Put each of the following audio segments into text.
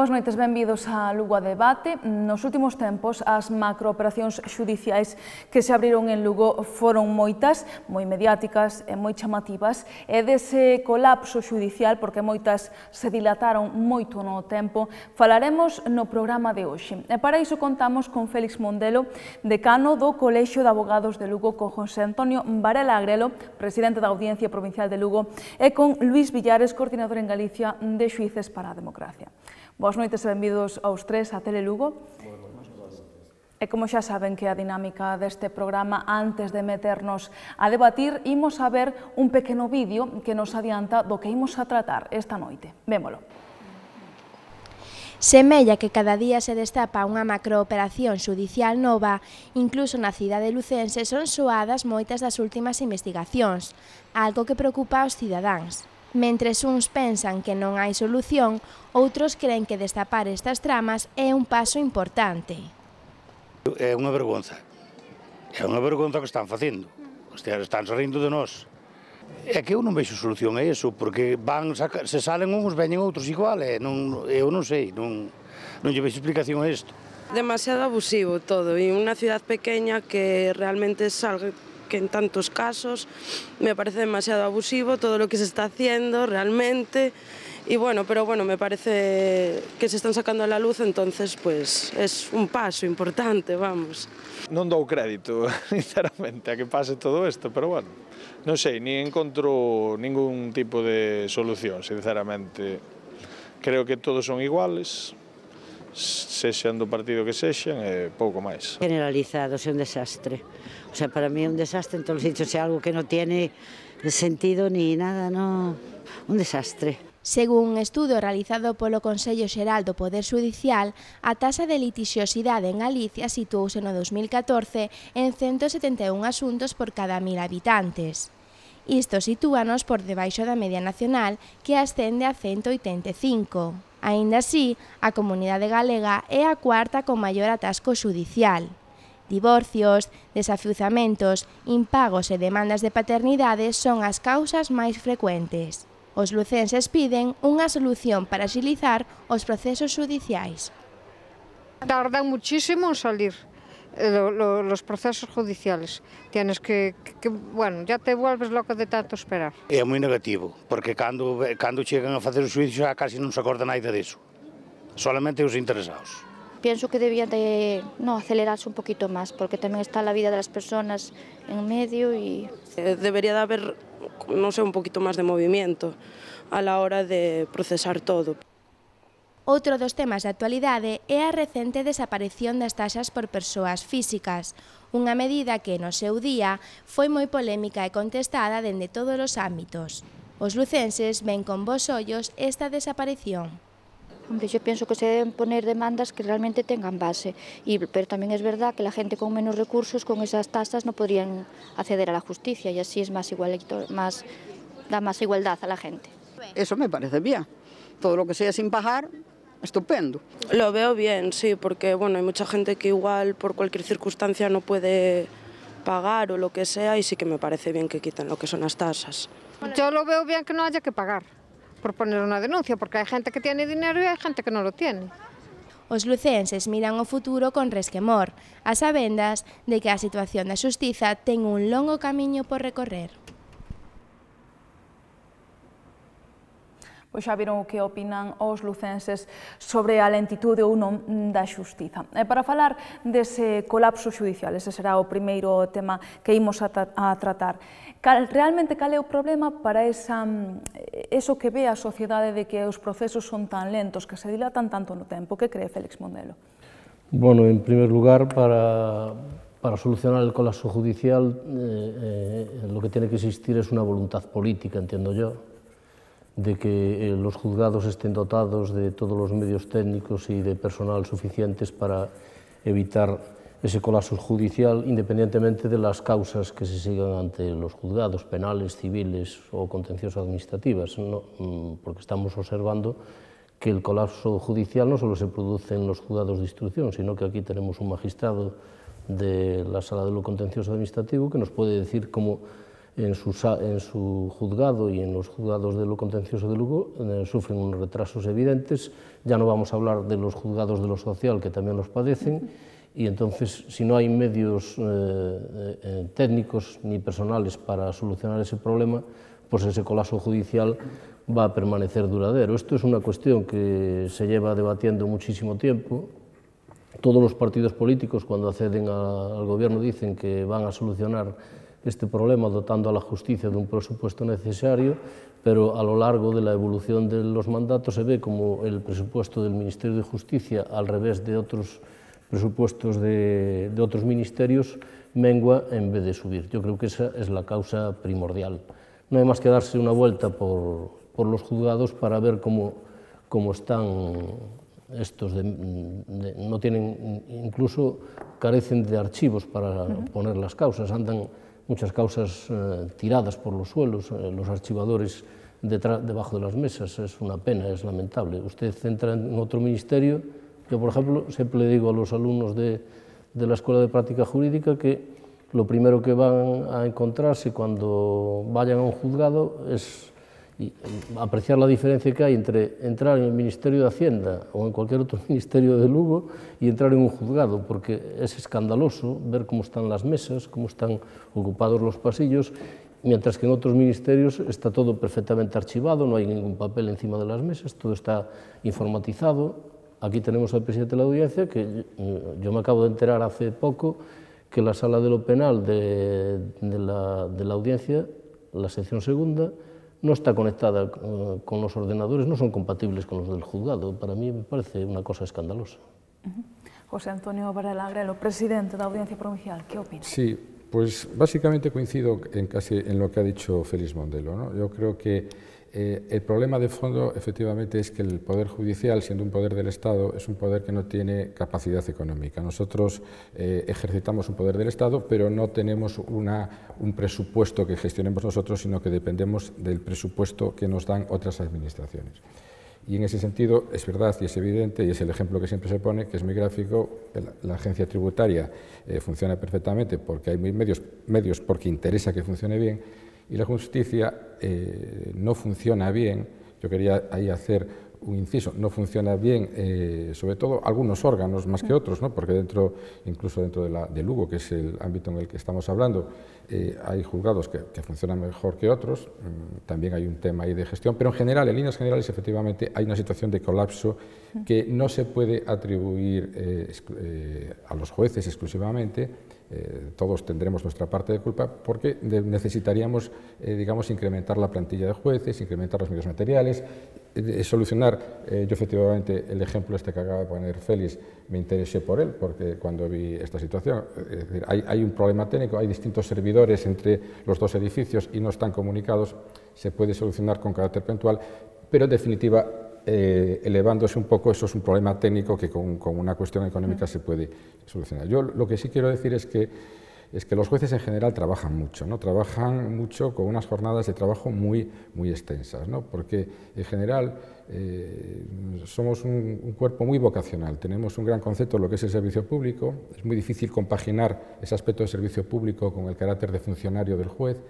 Boas noites, benvidos a Lugo a Debate. Nos últimos tempos, as macrooperacións xudiciais que se abriron en Lugo foron moitas, moi mediáticas e moi chamativas, e dese colapso xudicial, porque moitas se dilataron moito no tempo, falaremos no programa de hoxe. E para iso contamos con Félix Mondelo, decano do Colexio de Abogados de Lugo, con José Antonio Varela Agrelo, presidente da Audiencia Provincial de Lugo, e con Luís Villares, coordinador en Galicia de Xuíces para a Democracia. Boas noites e benvidos aos tres a Tele Lugo. E como xa saben que a dinámica deste programa, antes de meternos a debatir, imos a ver un pequeno vídeo que nos adianta do que imos a tratar esta noite. Vémolo. Semella que cada día se destapa unha macrooperación xudicial nova, incluso na cidade lucense son soadas moitas das últimas investigacións, algo que preocupa aos cidadáns. Mentres uns pensan que non hai solución, outros creen que destapar estas tramas é un paso importante. É unha vergonza o que están facendo, están rindo de nós. É que eu non vexo solución a iso, porque se salen uns, veñen outros igual, eu non sei, non lle vexo explicación a isto. Demasiado abusivo todo, e unha ciudad pequeña que realmente salga que en tantos casos me parece demasiado abusivo todo lo que se está haciendo realmente, y bueno, pero bueno, me parece que se están sacando a la luz, entonces pues es un paso importante, vamos. Non dou crédito, sinceramente, a que pase todo isto, pero bueno, non sei, ni encontro ningún tipo de solución, sinceramente. Creo que todos son iguales, sexan do partido que sexan, e pouco máis. Generalizado, é un desastre. O sea, para mí é un desastre en todos os sitios, é algo que non tiene sentido ni nada, no, un desastre. Según un estudo realizado polo Consello Xeral do Poder Xudicial, a taxa de litixiosidade en Galicia situouse no 2014 en 171 asuntos por cada 1000 habitantes. Isto sitúanos por debaixo da media nacional, que ascende a 185. Aínda así, a comunidade galega é a cuarta con maior atasco xudicial. Divorcios, desafiuzamentos, impagos e demandas de paternidade son as causas máis frecuentes. Os lucenses piden unha solución para axilizar os procesos xudiciais. Tardan muchísimo en salir los procesos judiciales. Tienes que, bueno, ya te vuelves loco de tanto esperar. É moi negativo, porque cando chegan a facer o xuízo xa casi non se acorda nada disso. Solamente os interesados. Pienso que debían de acelerarse un poquito más, porque también está la vida de las personas en medio y... Debería de haber, no sé, un poquito más de movimiento a la hora de procesar todo. Outro dos temas de actualidade é a recente desaparición das taxas por persoas físicas, unha medida que no seu día foi moi polémica e contestada dende todos os ámbitos. Os lucenses ven con bos ollos esta desaparición. Hombre, yo pienso que se deben poner demandas que realmente tengan base, pero también es verdad que la gente con menos recursos, con esas tasas, no podrían acceder a la justicia, y así es da más igualdad a la gente. Eso me parece bien. Todo lo que sea sin pagar, estupendo. Lo veo bien, sí, porque bueno, hay mucha gente que igual por cualquier circunstancia no puede pagar o lo que sea, y sí que me parece bien que quiten lo que son las tasas. Yo lo veo bien que no haya que pagar por poner una denuncia, porque hay gente que tiene dinero y hay gente que no lo tiene. Os lucenses miran o futuro con resquemor, a sabendas de que a situación da xustiza ten un longo camiño por recorrer. Pois xa viron o que opinan os lucenses sobre a lentitude ou non da xustiza. E para falar dese colapso xudicial, ese será o primeiro tema que imos a tratar. Realmente, cal é o problema para eso que ve a sociedade de que os procesos son tan lentos, que se dilatan tanto no tempo? Que cree Félix Mondelo? Bueno, en primer lugar, para solucionar el colapso judicial, lo que tiene que existir es una voluntad política, entiendo yo, de que los juzgados estén dotados de todos los medios técnicos y de personal suficientes para evitar ese colapso judicial, independientemente de las causas que se sigan ante los juzgados, penales, civiles o contencioso-administrativas, ¿no? Porque estamos observando que el colapso judicial no solo se produce en los juzgados de instrucción, sino que aquí tenemos un magistrado de la Sala de lo Contencioso Administrativo que nos puede decir cómo en su juzgado y en los juzgados de lo contencioso de Lugo sufren unos retrasos evidentes. Ya no vamos a hablar de los juzgados de lo social, que también los padecen, y entonces, si no hay medios técnicos ni personales para solucionar ese problema, pues ese colapso judicial va a permanecer duradero. Esto es una cuestión que se lleva debatiendo muchísimo tiempo. Todos los partidos políticos, cuando acceden al gobierno, dicen que van a solucionar este problema dotando a la justicia de un presupuesto necesario, pero a lo largo de la evolución de los mandatos se ve como el presupuesto del Ministerio de Justicia, al revés de otros presupuestos de otros ministerios, mengua en vez de subir. Yo creo que esa es la causa primordial. No hay más que darse una vuelta por los juzgados para ver cómo están estos, no tienen, incluso carecen de archivos para poner las causas, andan muchas causas tiradas por los suelos, los archivadores debajo de las mesas. Es una pena, es lamentable. Usted entra en otro ministerio. Yo, por ejemplo, siempre le digo a los alumnos de la Escuela de Práctica Jurídica que lo primero que van a encontrarse cuando vayan a un juzgado es apreciar la diferencia que hay entre entrar en el Ministerio de Hacienda o en cualquier otro ministerio de Lugo y entrar en un juzgado, porque es escandaloso ver cómo están las mesas, cómo están ocupados los pasillos, mientras que en otros ministerios está todo perfectamente archivado, no hay ningún papel encima de las mesas, todo está informatizado. Aquí tenemos al presidente de la Audiencia, que yo me acabo de enterar hace poco que la sala de lo penal de la Audiencia, la sección segunda, no está conectada con los ordenadores, no son compatibles con los del juzgado. Para mí me parece una cosa escandalosa. José Antonio Varela Agrelo, presidente de la Audiencia Provincial, ¿qué opina? Sí, pues básicamente coincido casi en lo que ha dicho Félix Mondelo, ¿no? Yo creo que el problema de fondo, efectivamente, es que el Poder Judicial, siendo un poder del Estado, es un poder que no tiene capacidad económica. Nosotros ejercitamos un poder del Estado, pero no tenemos un presupuesto que gestionemos nosotros, sino que dependemos del presupuesto que nos dan otras administraciones. Y en ese sentido es verdad y es evidente, y es el ejemplo que siempre se pone, que es muy gráfico, la agencia tributaria funciona perfectamente porque hay medios porque interesa que funcione bien, y la justicia no funciona bien. Yo quería ahí hacer un inciso, no funciona bien, sobre todo algunos órganos más que otros, ¿no? Porque incluso dentro de Lugo, que es el ámbito en el que estamos hablando, hay juzgados que funcionan mejor que otros, también hay un tema ahí de gestión, pero en general, en líneas generales, efectivamente, hay una situación de colapso que no se puede atribuir a los jueces exclusivamente. Todos tendremos nuestra parte de culpa porque necesitaríamos, digamos, incrementar la plantilla de jueces, incrementar los medios materiales, solucionar. Yo efectivamente el ejemplo que acaba de poner Félix me interesé por él porque cuando vi esta situación, es decir, hay un problema técnico, hay distintos servidores entre los dos edificios y no están comunicados, se puede solucionar con carácter puntual, pero en definitiva elevándose un poco, eso es un problema técnico que con una cuestión económica se puede solucionar. Yo lo que sí quiero decir es que los jueces en general trabajan mucho, ¿no? Trabajan mucho con unas jornadas de trabajo muy extensas, ¿no? Porque en general somos un cuerpo muy vocacional, tenemos un gran concepto de lo que es el servicio público, es muy difícil compaginar ese aspecto de servicio público con el carácter de funcionario del juez,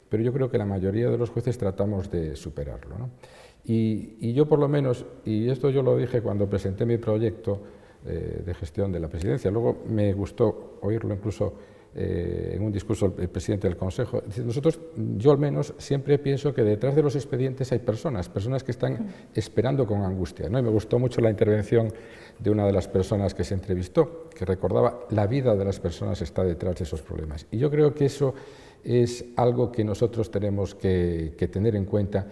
pero yo creo que la mayoría de los jueces tratamos de superarlo, ¿no? Y yo por lo menos, y esto yo lo dije cuando presenté mi proyecto de gestión de la presidencia, luego me gustó oírlo incluso en un discurso el presidente del Consejo, yo al menos siempre pienso que detrás de los expedientes hay personas que están esperando con angustia, ¿no? Y me gustó mucho la intervención de una de las personas que se entrevistó, que recordaba la vida de las personas está detrás de esos problemas. Y yo creo que eso es algo que nosotros tenemos que tener en cuenta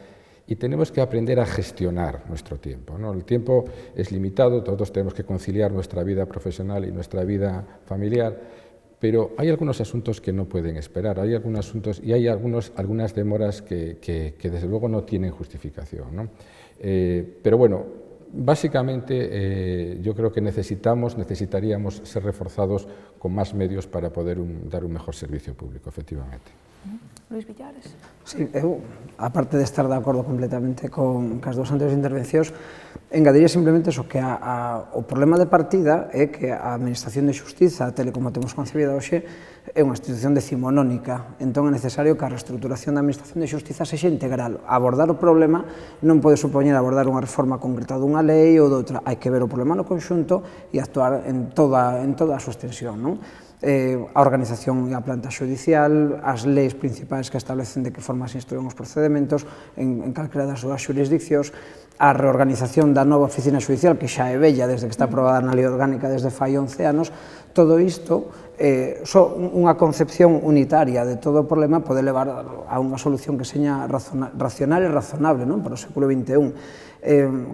y tenemos que aprender a gestionar nuestro tiempo, ¿no? El tiempo es limitado, todos tenemos que conciliar nuestra vida profesional y nuestra vida familiar, pero hay algunos asuntos que no pueden esperar, hay algunos asuntos y hay algunas demoras que desde luego no tienen justificación, ¿no? Pero bueno, básicamente yo creo que necesitaríamos ser reforzados con más medios para poder dar un mejor servicio público, efectivamente. Luis Villares. Sí, eu, aparte de estar de acordo completamente con as dúas anteriores intervencións, Engadiría simplemente eso, que o problema de partida é que a Administración de Xustiza, tal como temos concebida hoxe, é unha institución decimonónica, entón é necesario que a reestructuración da Administración de Xustiza sexa integral. Abordar o problema non pode supoñer abordar unha reforma concreta dunha lei ou doutra, hai que ver o problema no conxunto e actuar en toda a súa extensión, non? A organización e a planta xudicial, as leis principais que establecen de que forma se instruen os procedementos en calquera das súas xurisdiccións, a reorganización da nova oficina xudicial, que xa é bella desde que está aprobada na lei orgánica desde fai 11 anos, todo isto, só unha concepción unitaria de todo o problema pode levar a unha solución que seña racional e razonable para o século XXI.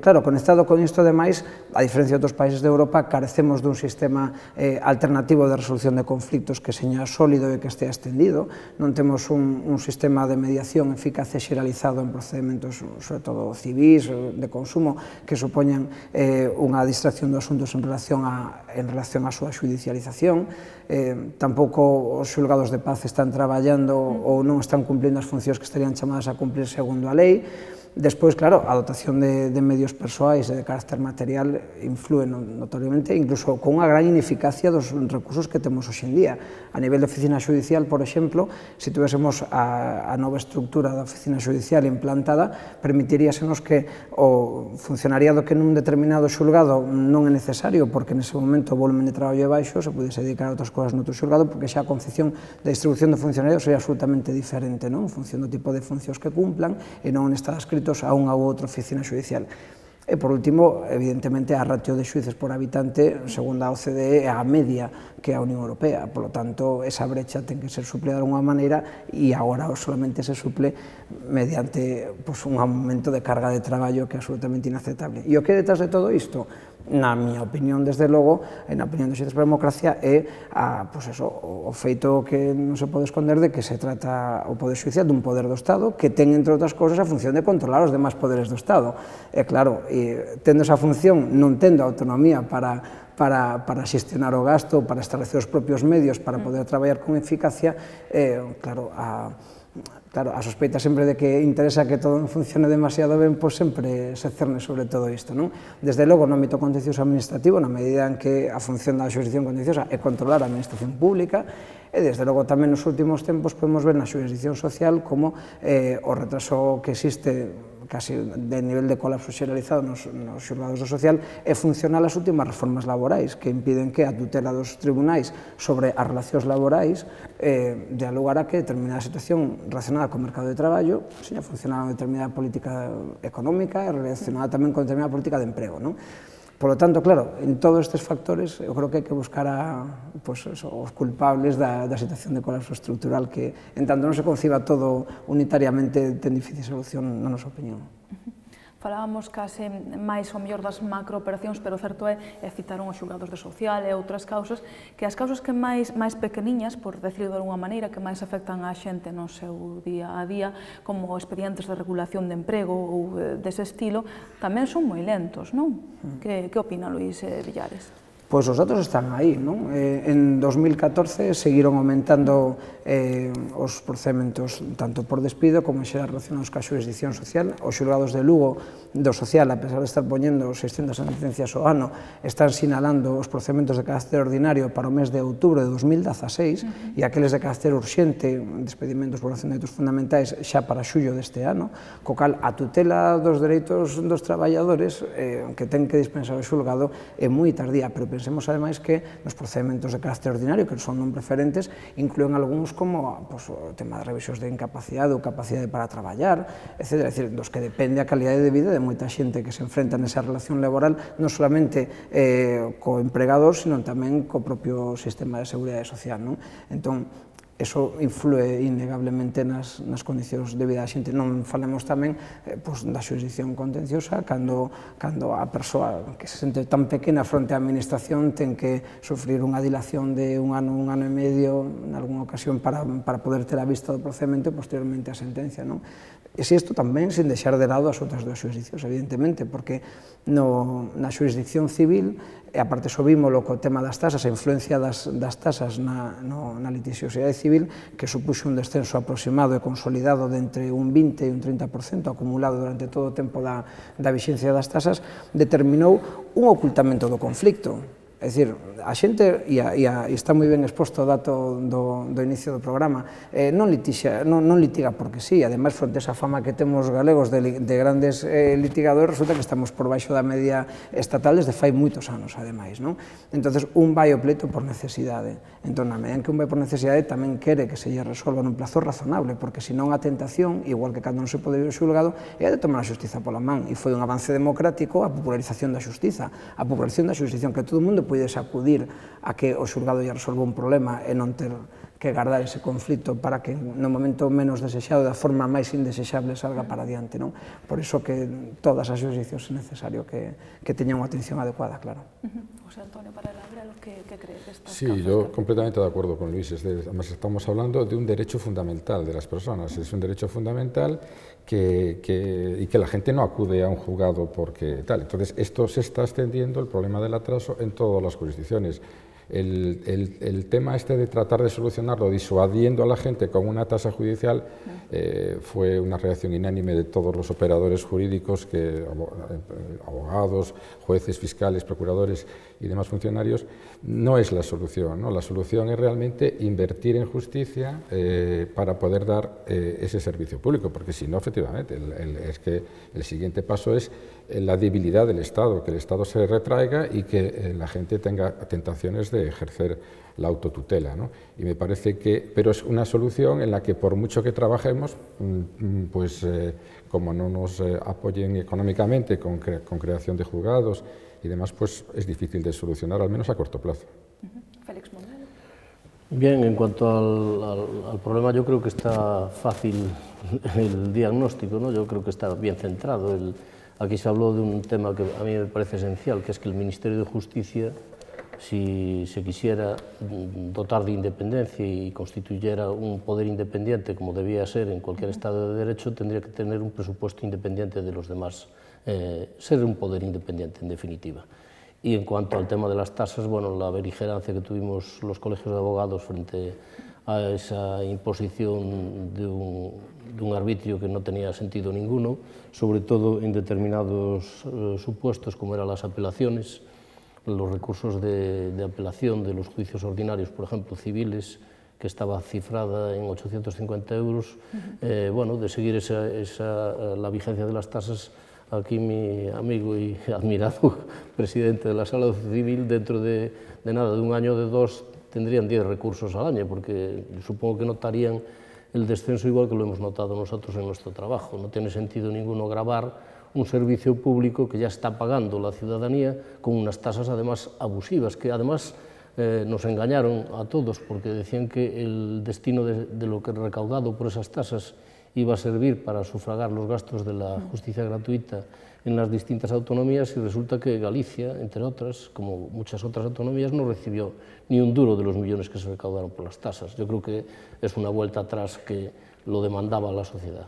Claro, conectado con isto, ademais, a diferencia de outros países de Europa, carecemos dun sistema alternativo de resolución de conflictos que seña sólido e que estea extendido. Non temos un sistema de mediación eficaz e xeralizado en procedimentos, sobre todo civís, de consumo, que supoñan unha distracción dos asuntos en relación á súa judicialización. Tampouco os xulgados de paz están traballando ou non están cumplindo as funcións que estarían chamadas a cumplir segundo a lei. Despois, claro, a dotación de medios persoais e de carácter material influe notoriamente, incluso con unha gran ineficacia dos recursos que temos hoxe en día. A nivel de oficina xudicial, por exemplo, se tuvéssemos a nova estructura da oficina xudicial implantada, permitiríasenos que o funcionariado que nun determinado xulgado non é necesario, porque nese momento o volumen de traballo é baixo, se pudese dedicar a outras cousas noutro xulgado, porque xa a concepción da distribución de funcionarios sería absolutamente diferente, en función do tipo de funcións que cumplan, e non está escrito a unha ou outra oficina xudicial. E, por último, evidentemente, a ratio de xuíces por habitante, segundo a OCDE, é a media que a Unión Europea. Por lo tanto, esa brecha ten que ser suplida de alguna maneira e agora solamente se suple mediante un aumento de carga de traballo que é absolutamente inaceptable. E o que é detrás de todo isto? Na miña opinión, desde logo, e na opinión dos Xuíces por a Democracia, é o feito que non se pode esconder de que se trata o Poder Xudicial dun poder do Estado que ten, entre outras cousas, a función de controlar os demais poderes do Estado. E claro, tendo esa función, non tendo autonomía para xestionar o gasto, para establecer os propios medios, para poder traballar con eficacia, claro, a sospeita sempre de que interesa que todo funcione demasiado ben, pois sempre se cerne sobre todo isto, non? Desde logo, no ámbito contencioso administrativo, na medida en que a función da xurisdicción contenciosa é controlar a administración pública, e desde logo tamén nos últimos tempos podemos ver na xurisdicción social como o retraso que existe casi de nivel de colapso xeralizado nos xulgados do social é funcional as últimas reformas laborais que impiden que a tutela dos tribunais sobre as relacións laborais dea lugar a que determinada situación relacionada co mercado de traballo seña funcionar unha determinada política económica e relacionada tamén con determinada política de emprego, non? Por lo tanto, claro, en todos estes factores, eu creo que hai que buscar os culpables da situación de colapso estructural que, en tanto non se conciba todo unitariamente, ten difícil solución, na nosa opinión. Falábamos case máis ou mellor das macrooperacións, pero o certo é citaron os xulgados de social e outras causas, que as causas que máis pequeniñas, por decirlo de alguma maneira, que máis afectan á xente no seu día a día, como expedientes de regulación de emprego ou dese estilo, tamén son moi lentos, non? Que opina Luís Villares? Pois os datos están aí, non? En 2014 seguiron aumentando os procedementos tanto por despido como en xeral relacionados ca xurisdicción social. Os xulgados de Lugo do social, a pesar de estar poñendo 600 sentencias ao ano, están sinalando os procedementos de carácter ordinario para o mes de outubro de 2016 e aqueles de carácter urxente, despedimentos por violación de dereitos fundamentais, xa para xullo deste ano, co cal a tutela dos dereitos dos traballadores que ten que dispensar o xulgado é moi tardía, pero pensemos ademais que nos procedementos de carácter ordinario, que son non preferentes, inclúen algúns como o tema de revisións de incapacidade ou capacidade para traballar, etc. É dicir, dos que depende a calidade de vida de moita xente que se enfrenta nesa relación laboral, non solamente co empregador, sino tamén co propio sistema de seguridade social, non? Entón, eso influe innegablemente nas condicións de vida da xente. Non falemos tamén da xurisdicción contenciosa, cando a persoa que se sente tan pequena fronte á administración ten que sufrir unha dilación de un ano e medio, en algunha ocasión, para poder ter a vista do procedimento e posteriormente a sentencia, non? E se isto tamén sin deixar de lado as outras duas xurisdiccións, evidentemente, porque na xurisdicción civil e aparte sobímolo co tema das tasas, a influencia das tasas na litixiosidade civil, que supuxo un descenso aproximado e consolidado de entre un 20 e un 30% acumulado durante todo o tempo da vixencia das tasas, determinou un ocultamento do conflicto. É dicir, a xente, e está moi ben exposto o dato do inicio do programa, non litiga porque sí, ademais, fronte a esa fama que temos galegos de grandes litigadores, resulta que estamos por baixo da media estatal desde fai moitos anos, ademais, non? Entonces, un vai ao pleito por necesidade. Entón, na medida en que un vai por necesidade, tamén quere que se lle resolva nun plazo razonable, porque senón a tentación, igual que cando non se pode ir ao xulgado, é de tomar a xustiza pola man. E foi un avance democrático a popularización da xustiza, a popularización da xustiza, que todo o mundo puides acudir a que o xulgado lle resolva un problema e non ter que guardar ese conflito para que no momento menos desexado, da forma máis indesexable, salga para adiante, non? Por iso que todas as xustizias é necesario que teñan unha atención adecuada, claro. José Antonio, para elaborar, ¿qué crees de estas Sí, yo completamente de acuerdo con Luis. Además, estamos hablando de un derecho fundamental de las personas. Es un derecho fundamental y que la gente no acude a un juzgado porque tal. Entonces, esto se está extendiendo, el problema del atraso, en todas las jurisdicciones. El tema este de tratar de solucionarlo disuadiendo a la gente con una tasa judicial fue una reacción inánime de todos los operadores jurídicos, abogados, jueces, fiscales, procuradores y demás funcionarios. No es la solución, ¿no? La solución es realmente invertir en justicia para poder dar ese servicio público, porque si no, efectivamente, es que el siguiente paso es la debilidad del Estado, que el Estado se retraiga y que la gente tenga tentaciones de ejercer la autotutela, ¿no? Y me parece pero es una solución en la que por mucho que trabajemos, pues como no nos apoyen económicamente con creación de juzgados y demás, pues es difícil de solucionar, al menos a corto plazo. Félix Mondelo. Bien, en cuanto al problema, yo creo que está fácil el diagnóstico, ¿no? Yo creo que está bien centrado. Aquí se habló de un tema que a mí me parece esencial, que es que el Ministerio de Justicia, si se quisiera dotar de independencia y constituyera un poder independiente, como debía ser en cualquier Estado de Derecho, tendría que tener un presupuesto independiente de los demás, ser un poder independiente, en definitiva. Y en cuanto al tema de las tasas, bueno, la beligerancia que tuvimos los colegios de abogados frente a esa imposición de un arbitrio que no tenía sentido ninguno, sobre todo en determinados supuestos, como eran las apelaciones, los recursos de apelación de los juicios ordinarios, por ejemplo, civiles, que estaba cifrada en 850 euros, bueno, de seguir la vigencia de las tasas, aquí mi amigo y admirado presidente de la Sala Civil, dentro de nada, de un año o de dos, tendrían 10 recursos al año, porque supongo que notarían el descenso igual que lo hemos notado nosotros en nuestro trabajo. No tiene sentido ninguno gravar un servicio público que ya está pagando la ciudadanía con unas tasas además abusivas, que además nos engañaron a todos porque decían que el destino de lo que recaudado por esas tasas iba a servir para sufragar los gastos de la justicia gratuita en las distintas autonomías, y resulta que Galicia, entre otras, como muchas otras autonomías, no recibió ni un duro de los millones que se recaudaron por las tasas. Yo creo que es una vuelta atrás que lo demandaba la sociedad.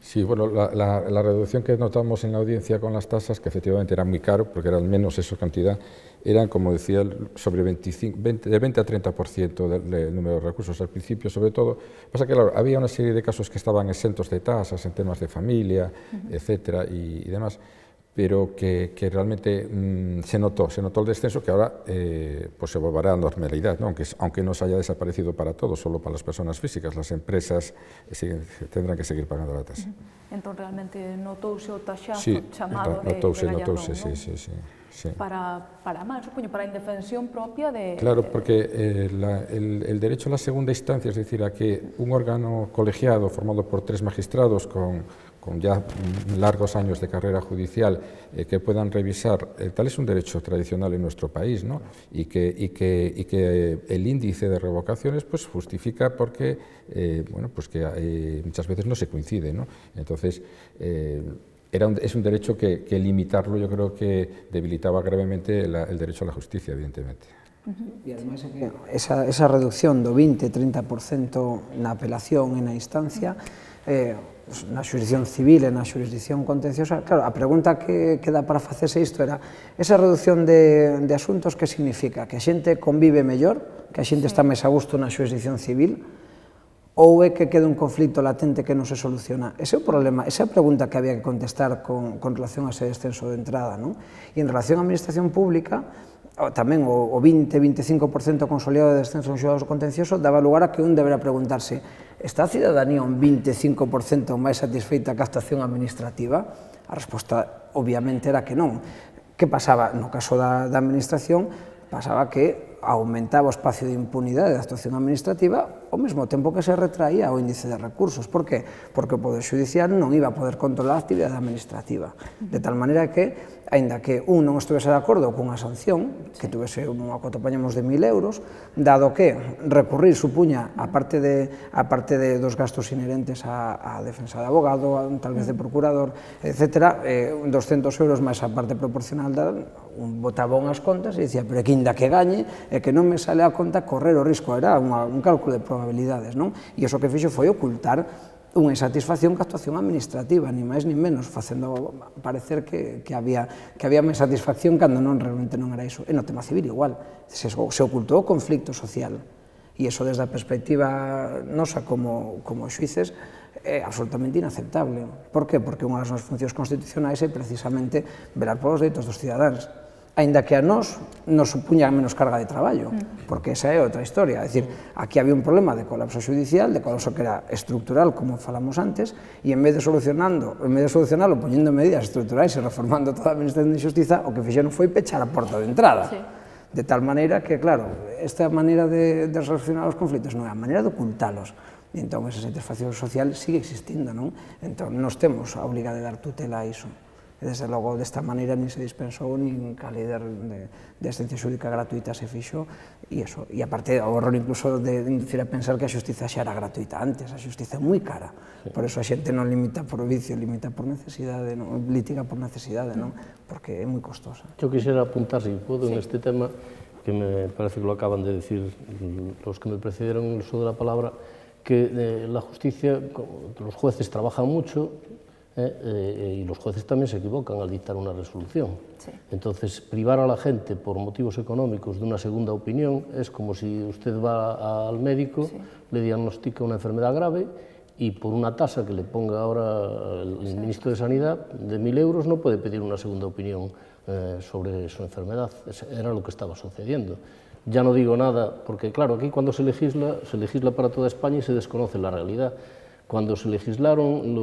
Sí, bueno, la reducción que notamos en la audiencia con las tasas, que efectivamente era muy caro, porque era al menos esa cantidad, eran, como decía, sobre de 20 a 30% del número de recursos al principio, sobre todo. Pasa que, claro, había una serie de casos que estaban exentos de tasas en temas de familia, etcétera, y demás, pero que realmente se notó el descenso, que ahora pues se volverá a la normalidad, ¿no? Aunque no se haya desaparecido para todos, solo para las personas físicas, las empresas tendrán que seguir pagando la tasa. Entón, realmente notouse o taxazo sí, chamado de Gallardón, sí. Para mal, supoño, para a indefensión propia de... Claro, porque el derecho a la segunda instancia, es decir, a que un órgano colegiado formado por 3 magistrados con ya largos años de carrera judicial que puedan revisar, tal es un derecho tradicional en nuestro país, ¿no? y que el índice de revocaciones pues justifica porque bueno, pues que muchas veces no se coincide, ¿no? Entonces es un derecho que limitarlo yo creo que debilitaba gravemente el derecho a la justicia, evidentemente. E ademais esa reducción do 20-30% na apelación e na instancia na xurisdicción civil e na xurisdicción contenciosa, claro, a pregunta que dá para facerse isto era esa reducción de asuntos que significa? Que a xente convive mellor, que a xente está máis a gusto na xurisdicción civil, ou é que queda un conflito latente que non se soluciona? Ese é o problema, esa é a pregunta que había que contestar con relación a ese descenso de entrada, non? E en relación á administración pública, tamén o 20-25% consolidado de descenso en xulgados contencioso daba lugar a que un deberá preguntarse: está a cidadanía un 25% máis satisfeita que a actuación administrativa? A resposta, obviamente, era que non. Que pasaba? No caso da administración, pasaba que aumentaba o espacio de impunidade da actuación administrativa ao mesmo tempo que se retraía o índice de recursos. Por que? Porque o Poder Xudicial non iba a poder controlar a actividade administrativa. De tal maneira que, aínda que un non estivese de acordo cunha sanción, que tuvese unha cota, poñemos, de 1.000 euros, dado que recurrir supuña, aparte de dos gastos inherentes á defensa de abogado, tal vez de procurador, etc., 200 euros máis a parte proporcional, un botaba unhas contas e dicía, pero que inda que gañe, e que non me sale a conta correr o risco, era un cálculo de probabilidades, non? E iso que fixo foi ocultar unha insatisfacción ca actuación administrativa, ni máis ni menos, facendo parecer que había máis satisfacción cando realmente non era iso. E no tema civil igual, se ocultou o conflicto social, e iso desde a perspectiva nosa como xuíces é absolutamente inaceptable. Por que? Porque unha das nosas funcións constitucionais é precisamente velar polos dereitos dos cidadáns, aínda que a nos supuña menos carga de traballo, porque esa é outra historia. É dicir, aquí había un problema de colapso xudicial, de colapso que era estructural, como falamos antes, e en vez de solucionalo poñendo medidas estructurais e reformando toda a administración de xustiza, o que fixeron foi pechar a porta de entrada. De tal maneira que, claro, esta maneira de solucionar os conflitos non é a maneira de ocultalos. E entón, esa satisfacción social sigue existindo, non? Entón, nos temos a obriga de dar tutela a iso. E, desde logo, desta maneira, nin se dispensou, nin ca lei de asistencia xúdica gratuita se fixo, e iso. E, aparte, o horror incluso de inducir a pensar que a xustiza xa era gratuita antes, a xustiza é moi cara. Por eso a xente non limita por vicio, limita por necesidade, litiga por necesidade, non? Porque é moi costosa. Eu quixera apuntar, se podo, en este tema, que me parece que lo acaban de decir los que me precedieron en el uso de la palabra, que la justicia, los jueces trabajan mucho, y los jueces también se equivocan al dictar una resolución. Entonces, privar a la gente por motivos económicos de una segunda opinión es como si usted va al médico, le diagnostica una enfermedad grave y por una tasa que le ponga ahora el ministro de Sanidad de 1.000 euros no puede pedir una segunda opinión sobre su enfermedad. Era lo que estaba sucediendo. Ya no digo nada, porque claro, aquí cuando se legisla para toda España y se desconoce la realidad. Cuando se legislaron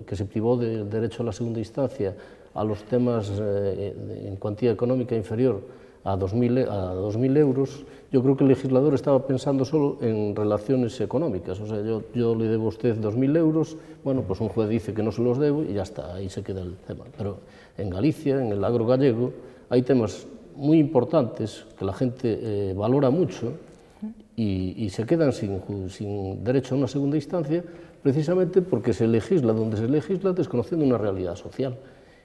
que se privó del derecho a la segunda instancia a los temas en cuantía económica inferior a 2.000 euros, yo creo que el legislador estaba pensando solo en relaciones económicas. O sea, yo le debo a usted 2.000 euros, bueno, pues un juez dice que no se los debo y ya está, ahí se queda el tema. Pero en Galicia, en el agro gallego, hay temas muy importantes que la gente valora mucho y se quedan sin derecho a una segunda instancia precisamente porque se legisla donde se legisla desconociendo una realidad social.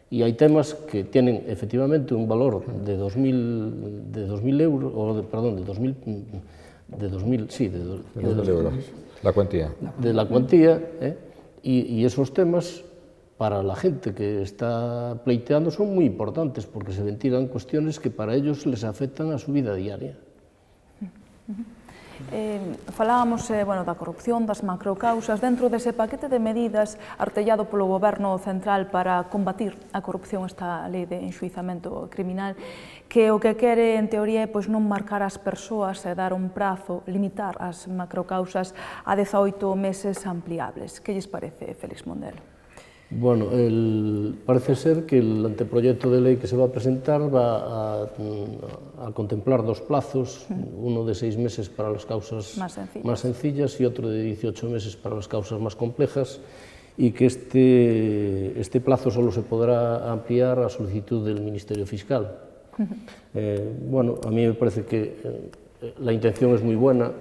Y hay temas que tienen efectivamente un valor de 2.000 euros, perdón, de 2.000 euros, la cuantía. De la cuantía, y esos temas para la gente que está pleiteando son muy importantes porque se ventilan cuestiones que para ellos les afectan a su vida diaria. Falábamos da corrupción, das macrocausas, dentro dese paquete de medidas artellado polo Goberno Central para combatir a corrupción, esta lei de enxuizamento criminal, que o que quere, en teoría, é non marcar as persoas e dar un prazo, limitar as macrocausas a 18 meses ampliables. Que lles parece, Félix Mondelo? Bueno, parece ser que el anteproyecto de ley que se va a presentar va a contemplar dos plazos, uno de 6 meses para las causas más sencillas y otro de 18 meses para las causas más complejas, y que este plazo solo se podrá ampliar a solicitud del Ministerio Fiscal. Bueno, a mí me parece que la intención es muy buena,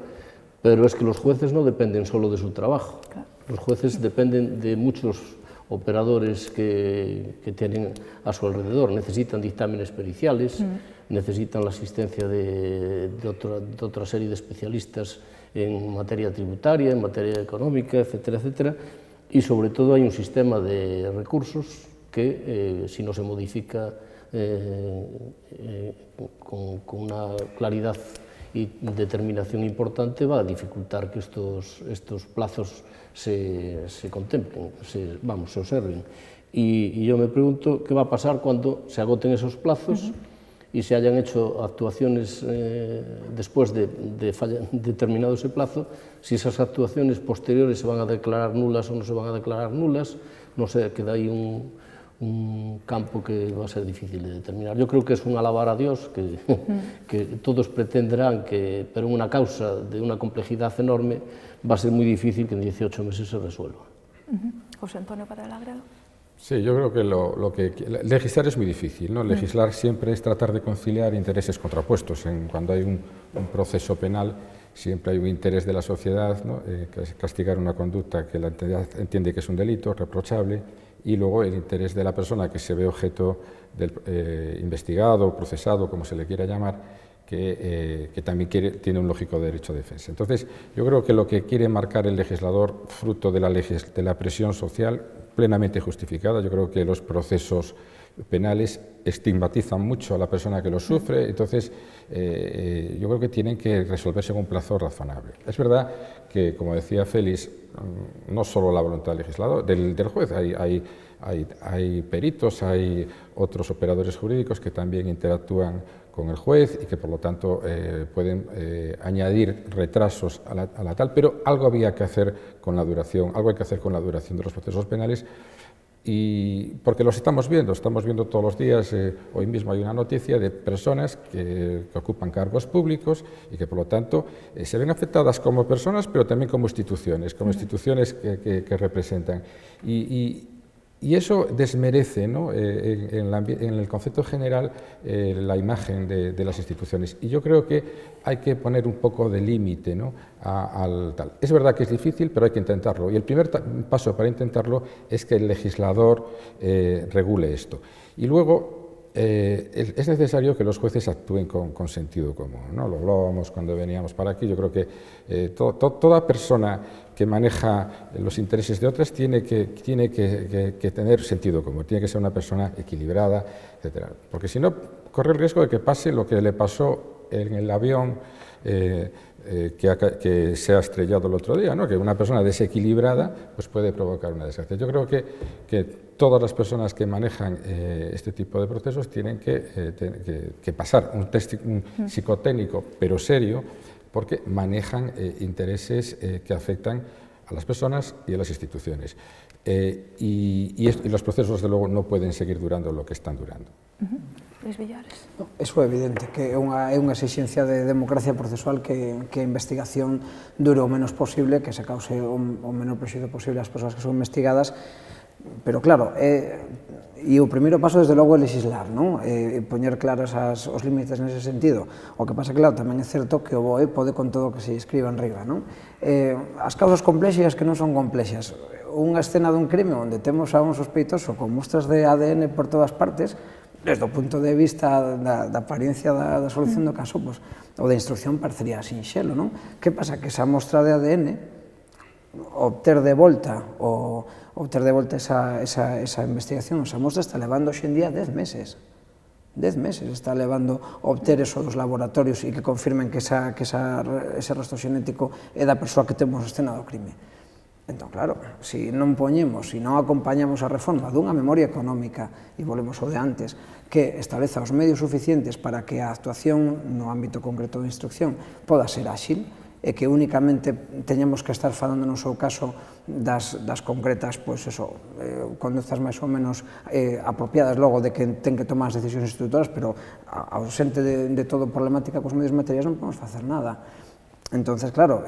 pero es que los jueces no dependen solo de su trabajo. Los jueces dependen de muchos operadores que tienen a su alrededor, necesitan dictámenes periciales, necesitan la asistencia de otra serie de especialistas en materia tributaria, en materia económica, etcétera, etcétera, y sobre todo hay un sistema de recursos que, si no se modifica con una claridad y determinación importante, va a dificultar que estos plazos se contemplen, se observen. Y yo me pregunto qué va a pasar cuando se agoten esos plazos y se hayan hecho actuaciones después de determinado ese plazo, si esas actuaciones posteriores se van a declarar nulas o no se van a declarar nulas, no sé, queda ahí un campo que va a ser difícil de determinar. Yo creo que es un alabar a Dios, que todos pretenderán que, pero una causa de una complejidad enorme, va a ser muy difícil que en 18 meses se resuelva. José Antonio, para el agrado. Sí, yo creo que legislar es muy difícil, ¿no? Legislar siempre es tratar de conciliar intereses contrapuestos. Cuando hay un proceso penal, siempre hay un interés de la sociedad, ¿no? Que es castigar una conducta que la entidad entiende que es un delito reprochable, y luego el interés de la persona que se ve objeto del investigado, procesado, como se le quiera llamar, que también tiene un lógico derecho de defensa. Entonces, yo creo que lo que quiere marcar el legislador, fruto de la presión social, plenamente justificada, yo creo que los procesos penales estigmatizan mucho a la persona que los sufre, entonces yo creo que tienen que resolverse en un plazo razonable. Es verdad que, como decía Félix, no solo la voluntad del legislador, del juez, hay peritos, hay otros operadores jurídicos que también interactúan con el juez y que por lo tanto pueden añadir retrasos a la tal, pero algo había que hacer con la duración, algo hay que hacer con la duración de los procesos penales, y porque los estamos viendo todos los días. Hoy mismo hay una noticia de personas que ocupan cargos públicos y que por lo tanto se ven afectadas como personas, pero también como instituciones que representan. Y eso desmerece, ¿no? en el concepto general la imagen de las instituciones. Y yo creo que hay que poner un poco de límite, ¿no? al tal. Es verdad que es difícil, pero hay que intentarlo. Y el primer paso para intentarlo es que el legislador regule esto. Y luego es necesario que los jueces actúen con sentido común, ¿no? Lo hablábamos cuando veníamos para aquí. Yo creo que toda persona que maneja los intereses de otras tiene que tener sentido común, tiene que ser una persona equilibrada, etcétera. Porque si no, corre el riesgo de que pase lo que le pasó en el avión que se ha estrellado el otro día, ¿no? Que una persona desequilibrada pues puede provocar una desgracia. Yo creo que todas las personas que manejan este tipo de procesos tienen que pasar un test psicotécnico, pero serio, porque manejan intereses que afectan a las personas y a las instituciones. Y los procesos, desde luego, no pueden seguir durando lo que están durando. Luis Villares. Eso é evidente, que é unha exigencia de democracia procesual que a investigación dure o menos posible, que se cause o menor prexuízo posible ás persoas que son investigadas, pero claro, e o primeiro paso desde logo é legislar, non? Poñer claros os límites nese sentido. O que pasa, claro, tamén é certo que o BOE pode con todo o que se escriba en riba, non? As causas complexas que non son complexas. Unha escena dun crime onde temos a un sospeitoso con mostras de ADN por todas partes, desde o punto de vista da apariencia da solución do caso, o da instrucción parecería sinxelo, non? Que pasa? Que esa mostra de ADN, obter de volta esa investigación, esa mostra, está levando hoxe en día 10 meses. 10 meses está levando obter eso dos laboratorios e que confirmen que ese rastro xenético é da persoa que temos a escena do crime. Entón, claro, se non poñemos, se non acompañamos a reforma dunha memoria económica, e volvemos ao de antes, que estableza os medios suficientes para que a actuación no ámbito concreto de instrucción poda ser áxil, e que únicamente teñamos que estar falando no seu caso das concretas, pois eso, conductas máis ou menos apropiadas logo de que ten que tomar as decisións instructoras, pero ausente de todo problemática cos medios materiais non podemos facer nada. Entonces, claro,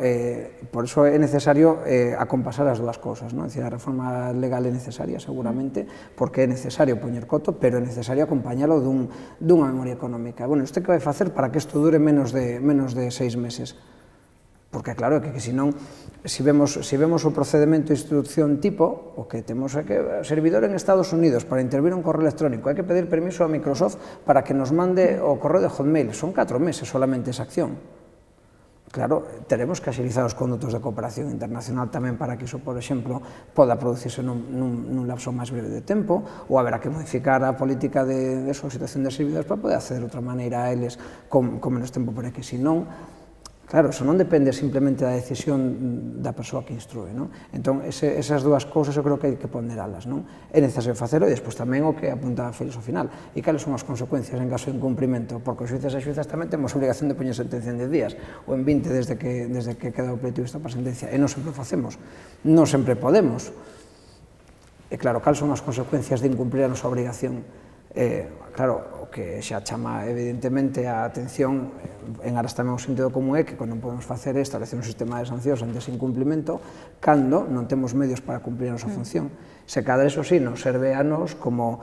por eso é necesario acompasar as dúas cousas, non? É dicir, a reforma legal é necesaria, seguramente, porque é necesario poñer coto, pero é necesario acompañalo dunha memoria económica. Bueno, isto que vai facer para que isto dure menos de 6 meses? Porque claro, que senón, se vemos o procedimento de instrucción tipo, o que temos é que servidor en Estados Unidos para intervir un correo electrónico, hai que pedir permiso a Microsoft para que nos mande o correo de Hotmail, son 4 meses solamente esa acción. Claro, teremos que agilizar os condutos de cooperación internacional tamén para que iso, por exemplo, poda producirse nun lapso máis breve de tempo, ou haberá que modificar a política de solicitación de servidores para poder acceder de outra maneira a eles con menos tempo, para que senón, claro, eso non depende simplemente da decisión da persoa que instrue, non? Entón, esas dúas cousas eu creo que hai que ponderalas, non? É necesario facelo e despois tamén o que apunta Félix ao final. E cales son as consecuencias en caso de incumprimento? Porque os xuíces e xuízas tamén temos obligación de poñer sentencia en 10 días, ou en 20 desde que queda o pleito visto para sentencia, e non sempre o facemos, non sempre podemos. E claro, cales son as consecuencias de incumprir a nosa obrigación? Claro, o que xa chama evidentemente a atención en aras tamén o sentido común é que non podemos facer establecer un sistema de sancións ante ese incumplimento cando non temos medios para cumprir a nosa función. Se cadra, eso sí, nos serve a nos como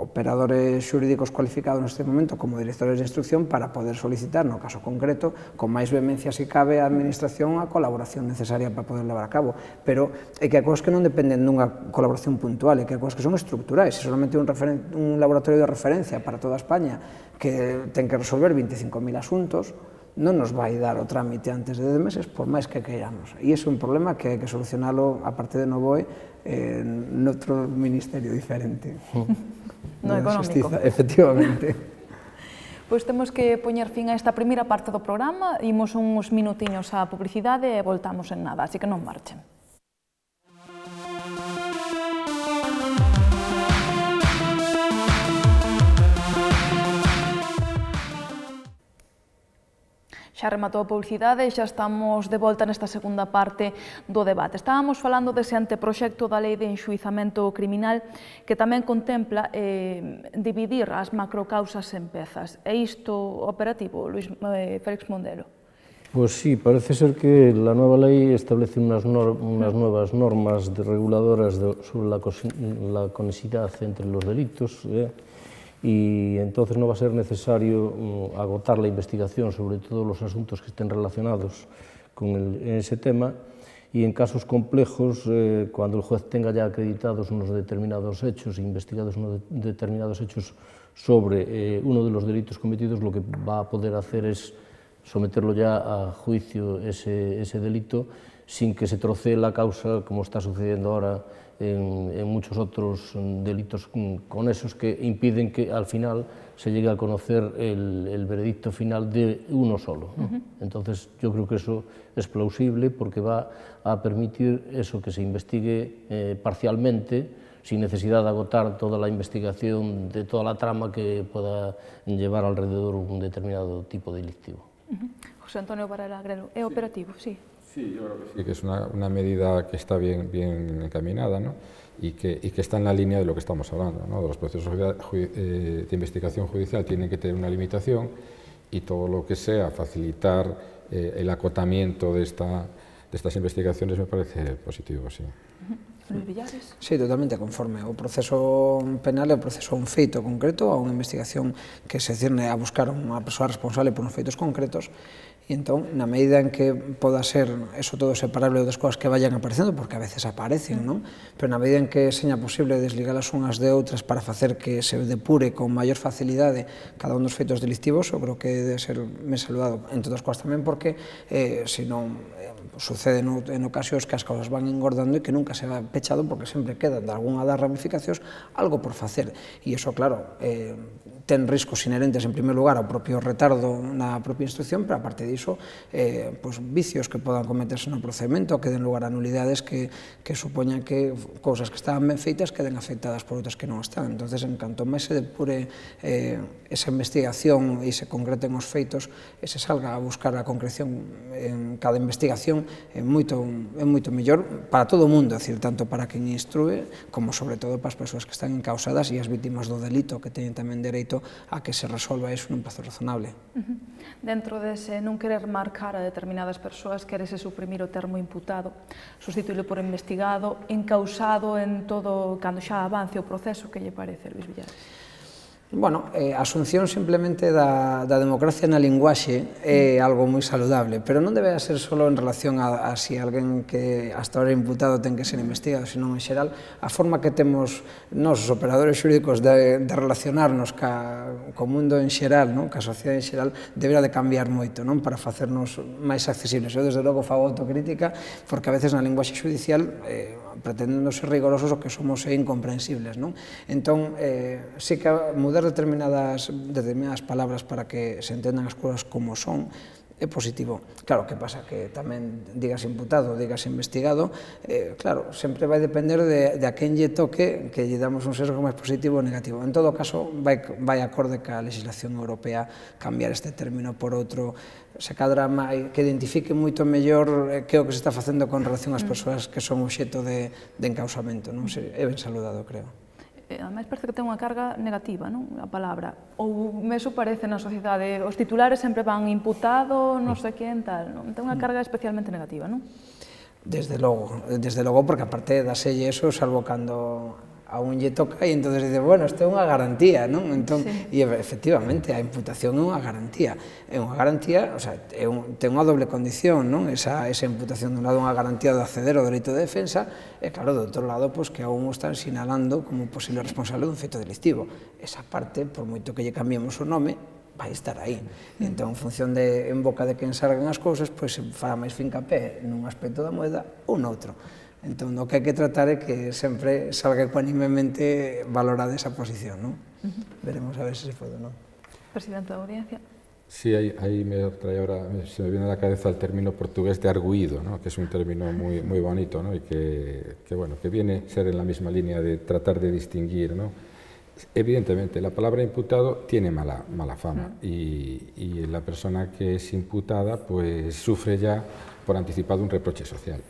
operadores xurídicos cualificados neste momento, como directores de instrucción, para poder solicitar, no caso concreto, con máis vehemencia se cabe a administración a colaboración necesaria para poder levar a cabo. Pero é que hai cousas que non dependen dunha colaboración puntual, é que hai cousas que son estructurais. Se solamente un laboratorio de referencia para toda España que ten que resolver 25.000 asuntos, non nos vai dar o trámite antes de 10 meses, por máis que queiramos. E ese é un problema que hai que solucionalo, a parte de Novoe, noutro ministerio diferente. No económico. Efectivamente. Pois temos que poñer fin a esta primeira parte do programa, imos uns minutiños á publicidade e voltamos en nada, así que non marchen. Xa rematou a publicidade e xa estamos de volta nesta segunda parte do debate. Estábamos falando dese anteproxecto da Lei de Enxuizamento Criminal que tamén contempla dividir as macrocausas en pezas. É isto operativo, Félix Mondelo? Pues sí, parece ser que la nueva ley establece unas nuevas normas reguladoras sobre la conexidad entre los delitos, y entonces no va a ser necesario agotar la investigación sobre todos los asuntos que estén relacionados con ese tema, y en casos complejos, cuando el juez tenga ya acreditados unos determinados hechos, investigados unos determinados hechos sobre uno de los delitos cometidos, lo que va a poder hacer es someterlo ya a juicio ese delito sin que se trocee la causa, como está sucediendo ahora en muchos otros delitos conexos que impiden que al final se llegue a conocer el veredicto final de uno solo, ¿no? Entonces yo creo que eso es plausible porque va a permitir eso, que se investigue parcialmente, sin necesidad de agotar toda la investigación de toda la trama que pueda llevar alrededor un determinado tipo delictivo. José Antonio Varela Grelo, ¿es operativo? Sí. Sí, yo creo que sí, que es una medida que está bien encaminada, ¿no? y que está en la línea de lo que estamos hablando, ¿no? De los procesos de investigación judicial tienen que tener una limitación y todo lo que sea facilitar el acotamiento de estas investigaciones me parece positivo, sí. Luis Villares? Sí, totalmente conforme. O proceso penal é o proceso a un feito concreto, a unha investigación que se cirne a buscar unha persoa responsable por uns feitos concretos. E entón, na medida en que poda ser eso todo separable das cousas que vayan aparecendo, porque a veces aparecen, non? Pero na medida en que seña posible desligalas unhas de outras para facer que se depure con maior facilidade cada un dos feitos delictivos, eu creo que debe ser máis saludado, entre outras cousas tamén porque senón sucede en ocasións que as causas van engordando e que nunca se va pechado porque sempre quedan de algunha das ramificacións algo por facer. E iso, claro, ten riscos inherentes en primer lugar ao propio retardo na propia instrucción, pero a parte diso, vicios que podan cometerse no procedimento, que den lugar a nulidades que supoñan que cousas que estaban ben feitas queden afectadas por outras que non están. Entón, en canto máis se depure esa investigación e se concreten os feitos e se salga a buscar a concreción en cada investigación, é moito mellor para todo o mundo, é dicir, tanto para quen instrue como sobre todo para as persoas que están encausadas e as vítimas do delito que teñen tamén dereito a que se resolva iso nun prazo razonable. Dentro dese non querer marcar a determinadas persoas, querese suprimir o termo imputado, sustituílo por investigado, encausado en todo, cando xa avance o proceso, que lle parece, Luis Villares? Bueno, a asunción simplemente da democracia na linguaxe é algo moi saludable, pero non debe ser só en relación a si alguén que hasta ahora é imputado ten que ser investigado, senón en xeral a forma que temos nos, os operadores xurídicos, de relacionarnos co mundo en xeral, ca sociedade en xeral, deberá de cambiar moito para facernos máis accesibles. Eu, desde logo, fago autocrítica porque a veces na linguaxe judicial pretendendo ser rigorosos o que somos é incomprensibles. Entón, sí que mudar determinadas palabras para que se entendan as cousas como son é positivo. Claro, que pasa? Que tamén digas imputado, digas investigado, claro, sempre vai depender de a quen lle toque que lle damos un sesgo máis positivo ou negativo. En todo caso, vai acorde ca legislación europea cambiar este término por outro, se cadra que identifique moito mellor que o que se está facendo con relación ás persoas que son obxeto de encausamento. É ben saludado, creo. Ademais, parece que ten unha carga negativa, a palabra. Ou mesmo parece na sociedade, os titulares sempre van imputado, non sei quen, tal. Ten unha carga especialmente negativa, non? Desde logo, porque aparte daselle eso, salvo cando a un lle toca e entón dice, bueno, isto é unha garantía, non? E efectivamente, a imputación é unha garantía. É unha garantía, o sea, ten unha doble condición, non? Esa imputación, de un lado, unha garantía de acceder ao dereito de defensa, e claro, do outro lado, que a un están sinalando como posible responsable dun feito delictivo. Esa parte, por moito que lle cambiemos o nome, vai estar aí. Entón, en función de, en boca de quen salgan as cousas, pois se fará máis fincapé nun aspecto da moeda ou noutro. Entón, o que hai que tratar é que sempre salga ecuanimemente valorada esa posición, non? Veremos a ver se se pode, non? Presidente da Audiencia. Sí, ahí me trae ahora, se me viene a la cabeza el término portugués de arguido, ¿no? Que es un término muy bonito, ¿no? Y que viene a ser en la misma línea de tratar de distinguir, ¿no? Evidentemente, la palabra imputado tiene mala fama y la persona que es imputada pues sufre ya por anticipado un reproche social.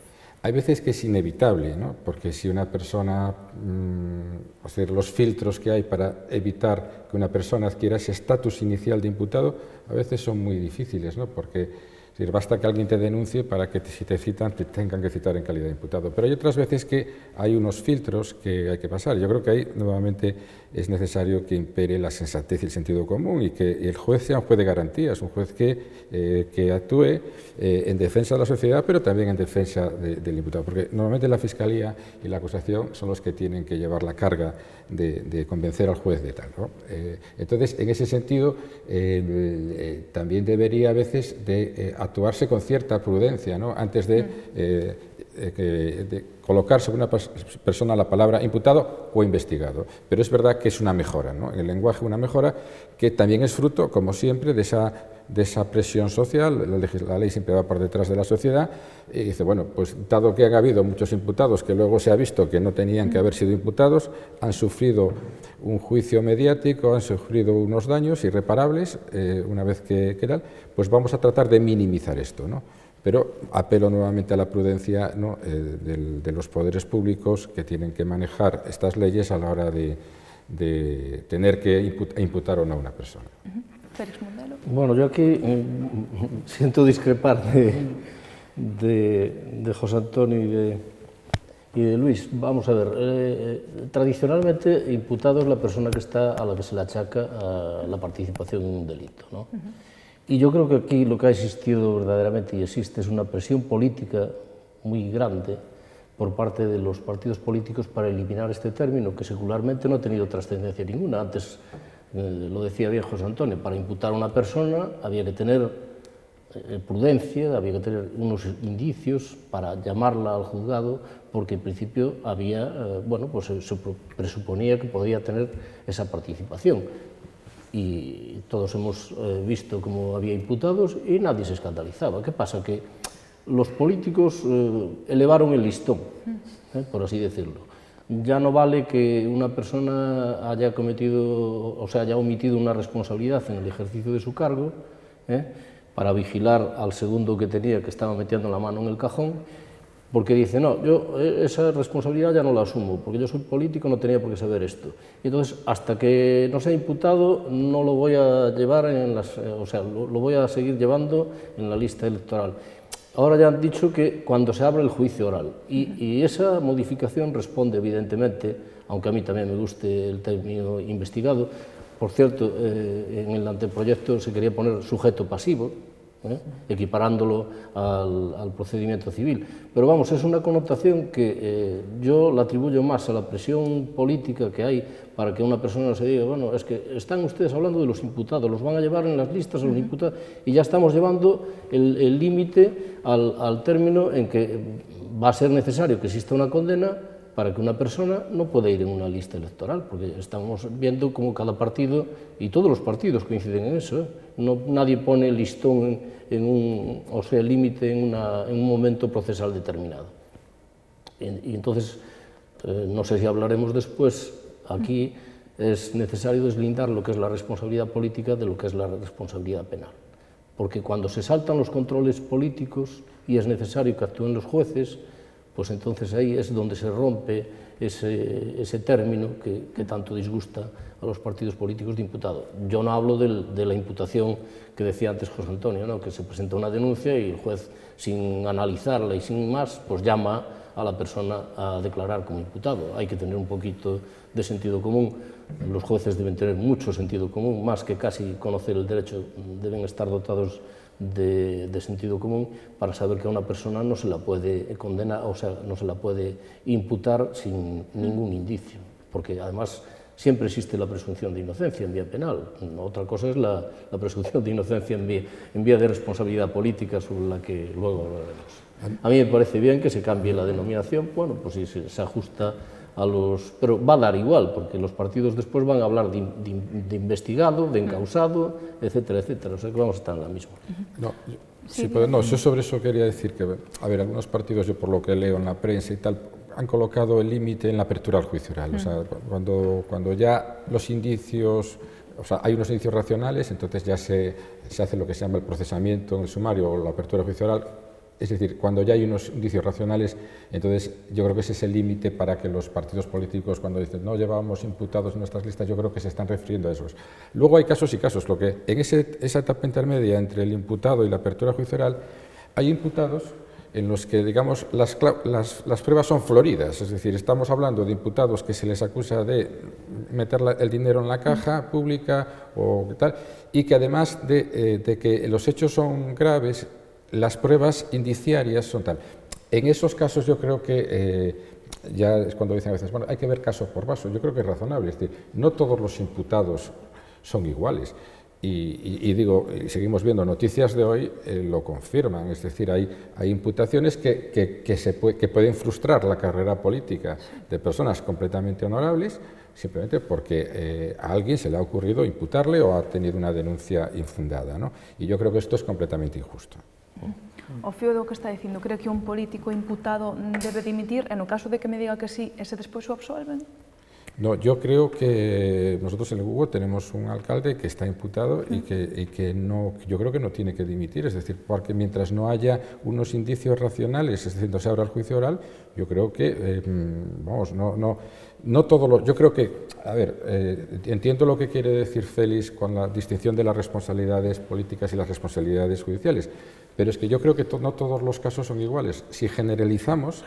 Hay veces que es inevitable, ¿no? Porque si una persona, los filtros que hay para evitar que una persona adquiera ese estatus inicial de imputado, a veces son muy difíciles, ¿no? Porque basta que alguien te denuncie para que si te citan te tengan que citar en calidad de imputado. Pero hay otras veces que hay unos filtros que hay que pasar. Yo creo que ahí nuevamente es necesario que impere la sensatez y el sentido común y que el juez sea un juez de garantías, un juez que actúe en defensa de la sociedad, pero también en defensa del imputado. Porque normalmente la Fiscalía y la acusación son los que tienen que llevar la carga de convencer al juez de tal, ¿no? Entonces, en ese sentido, también debería a veces de actuarse con cierta prudencia, ¿no? Antes de colocar sobre una persona la palabra imputado o investigado. Pero es verdad que es una mejora, ¿no? En el lenguaje una mejora que también es fruto, como siempre, de esa presión social. La ley siempre va por detrás de la sociedad y dice, bueno, pues dado que han habido muchos imputados que luego se ha visto que no tenían que haber sido imputados, han sufrido un juicio mediático, han sufrido unos daños irreparables, una vez que tal, pues vamos a tratar de minimizar esto, ¿no? Pero apelo nuevamente a la prudencia, ¿no? de los poderes públicos que tienen que manejar estas leyes a la hora de tener que imputar o no a una persona. Félix Mondelo. Bueno, yo aquí siento discrepar de José Antonio y de Luis. Vamos a ver, tradicionalmente imputado es la persona a la que se le achaca la participación en un delito, ¿no? Y yo creo que aquí lo que ha existido verdaderamente y existe es una presión política muy grande por parte de los partidos políticos para eliminar este término, que secularmente no ha tenido trascendencia ninguna. Antes, lo decía bien José Antonio, para imputar a una persona había que tener prudencia, había que tener unos indicios para llamarla al juzgado, porque en principio había, bueno, pues se presuponía que podía tener esa participación. Y todos hemos visto cómo había imputados y nadie se escandalizaba. ¿Qué pasa? Que los políticos elevaron el listón, por así decirlo. Ya no vale que una persona haya cometido, o sea, haya omitido una responsabilidad en el ejercicio de su cargo, para vigilar al segundo que tenía, que estaba metiendo la mano en el cajón, porque dice, no, yo esa responsabilidad ya no la asumo, porque yo soy político, no tenía por qué saber esto. Y entonces, hasta que no sea imputado, no lo voy a llevar o sea, lo voy a seguir llevando en la lista electoral. Ahora ya han dicho que cuando se abre el juicio oral, y esa modificación responde, evidentemente, aunque a mí también me guste el término investigado, Por cierto, en el anteproyecto se quería poner sujeto pasivo, equiparándolo al procedimiento civil. Pero vamos, es una connotación que yo la atribuyo más a la presión política que hay para que una persona se diga, bueno, es que están ustedes hablando de los imputados, los van a llevar en las listas a los imputados, y ya estamos llevando el límite al término en que va a ser necesario que exista una condena para que una persona no pueda ir en una lista electoral, porque estamos viendo como cada partido, y todos los partidos coinciden en eso, nadie pone el listón o sea, el límite en un momento procesal determinado. Y entonces, no sé si hablaremos después, aquí es necesario deslindar lo que es la responsabilidad política de lo que es la responsabilidad penal. Porque cuando se saltan los controles políticos y es necesario que actúen los jueces, pues entonces ahí es donde se rompe ese término que tanto disgusta a los partidos políticos de imputado. Yo no hablo de la imputación que decía antes José Antonio, ¿no? Que se presenta una denuncia y el juez, sin analizarla y sin más, pues llama a la persona a declarar como imputado. Hay que tener un poquito de sentido común. Los jueces deben tener mucho sentido común, más que casi conocer el derecho, deben estar dotados de sentido común para saber que a una persona no se la puede condenar, o sea, no se la puede imputar sin ningún indicio, porque además siempre existe la presunción de inocencia en vía penal. Otra cosa es la presunción de inocencia en vía de responsabilidad política, sobre la que luego hablaremos. A mí me parece bien que se cambie la denominación, bueno, pues si se ajusta a los... pero va a dar igual, porque los partidos después van a hablar de investigado, de encausado, etcétera, etcétera, o sea que vamos a estar en la misma. Yo sobre eso quería decir que, a ver, algunos partidos, yo por lo que leo en la prensa y tal, han colocado el límite en la apertura al juicio oral, o sea, cuando ya los indicios, o sea, hay unos indicios racionales, entonces ya se hace lo que se llama el procesamiento en el sumario o la apertura al juicio oral. Es decir, cuando ya hay unos indicios racionales, entonces yo creo que ese es el límite para que los partidos políticos, cuando dicen no llevábamos imputados en nuestras listas, yo creo que se están refiriendo a esos. Luego hay casos y casos, lo que en esa etapa intermedia entre el imputado y la apertura judicial, hay imputados en los que, digamos, las pruebas son floridas, es decir, estamos hablando de imputados que se les acusa de meter el dinero en la caja pública o tal, y que además de que los hechos son graves, las pruebas indiciarias son tal. En esos casos yo creo que, ya es cuando dicen a veces, bueno, hay que ver caso por caso, yo creo que es razonable, es decir, no todos los imputados son iguales. Y digo, seguimos viendo noticias de hoy, lo confirman, es decir, hay imputaciones que pueden frustrar la carrera política de personas completamente honorables, simplemente porque a alguien se le ha ocurrido imputarle o ha tenido una denuncia infundada, ¿no? Y yo creo que esto es completamente injusto. O fío do que está dicindo, creo que un político imputado debe dimitir, en o caso de que me diga que sí, ese despois o absolven? No, yo creo que nosotros en el Lugo tenemos un alcalde que está imputado y que no, yo creo que no tiene que dimitir, es decir, porque mientras no haya unos indicios racionales, es decir, no se abra el juicio oral, yo creo que, vamos, no todo lo... Yo creo que, a ver, entiendo lo que quiere decir Félix con la distinción de las responsabilidades políticas y las responsabilidades judiciales, pero es que yo creo que no todos los casos son iguales. Si generalizamos,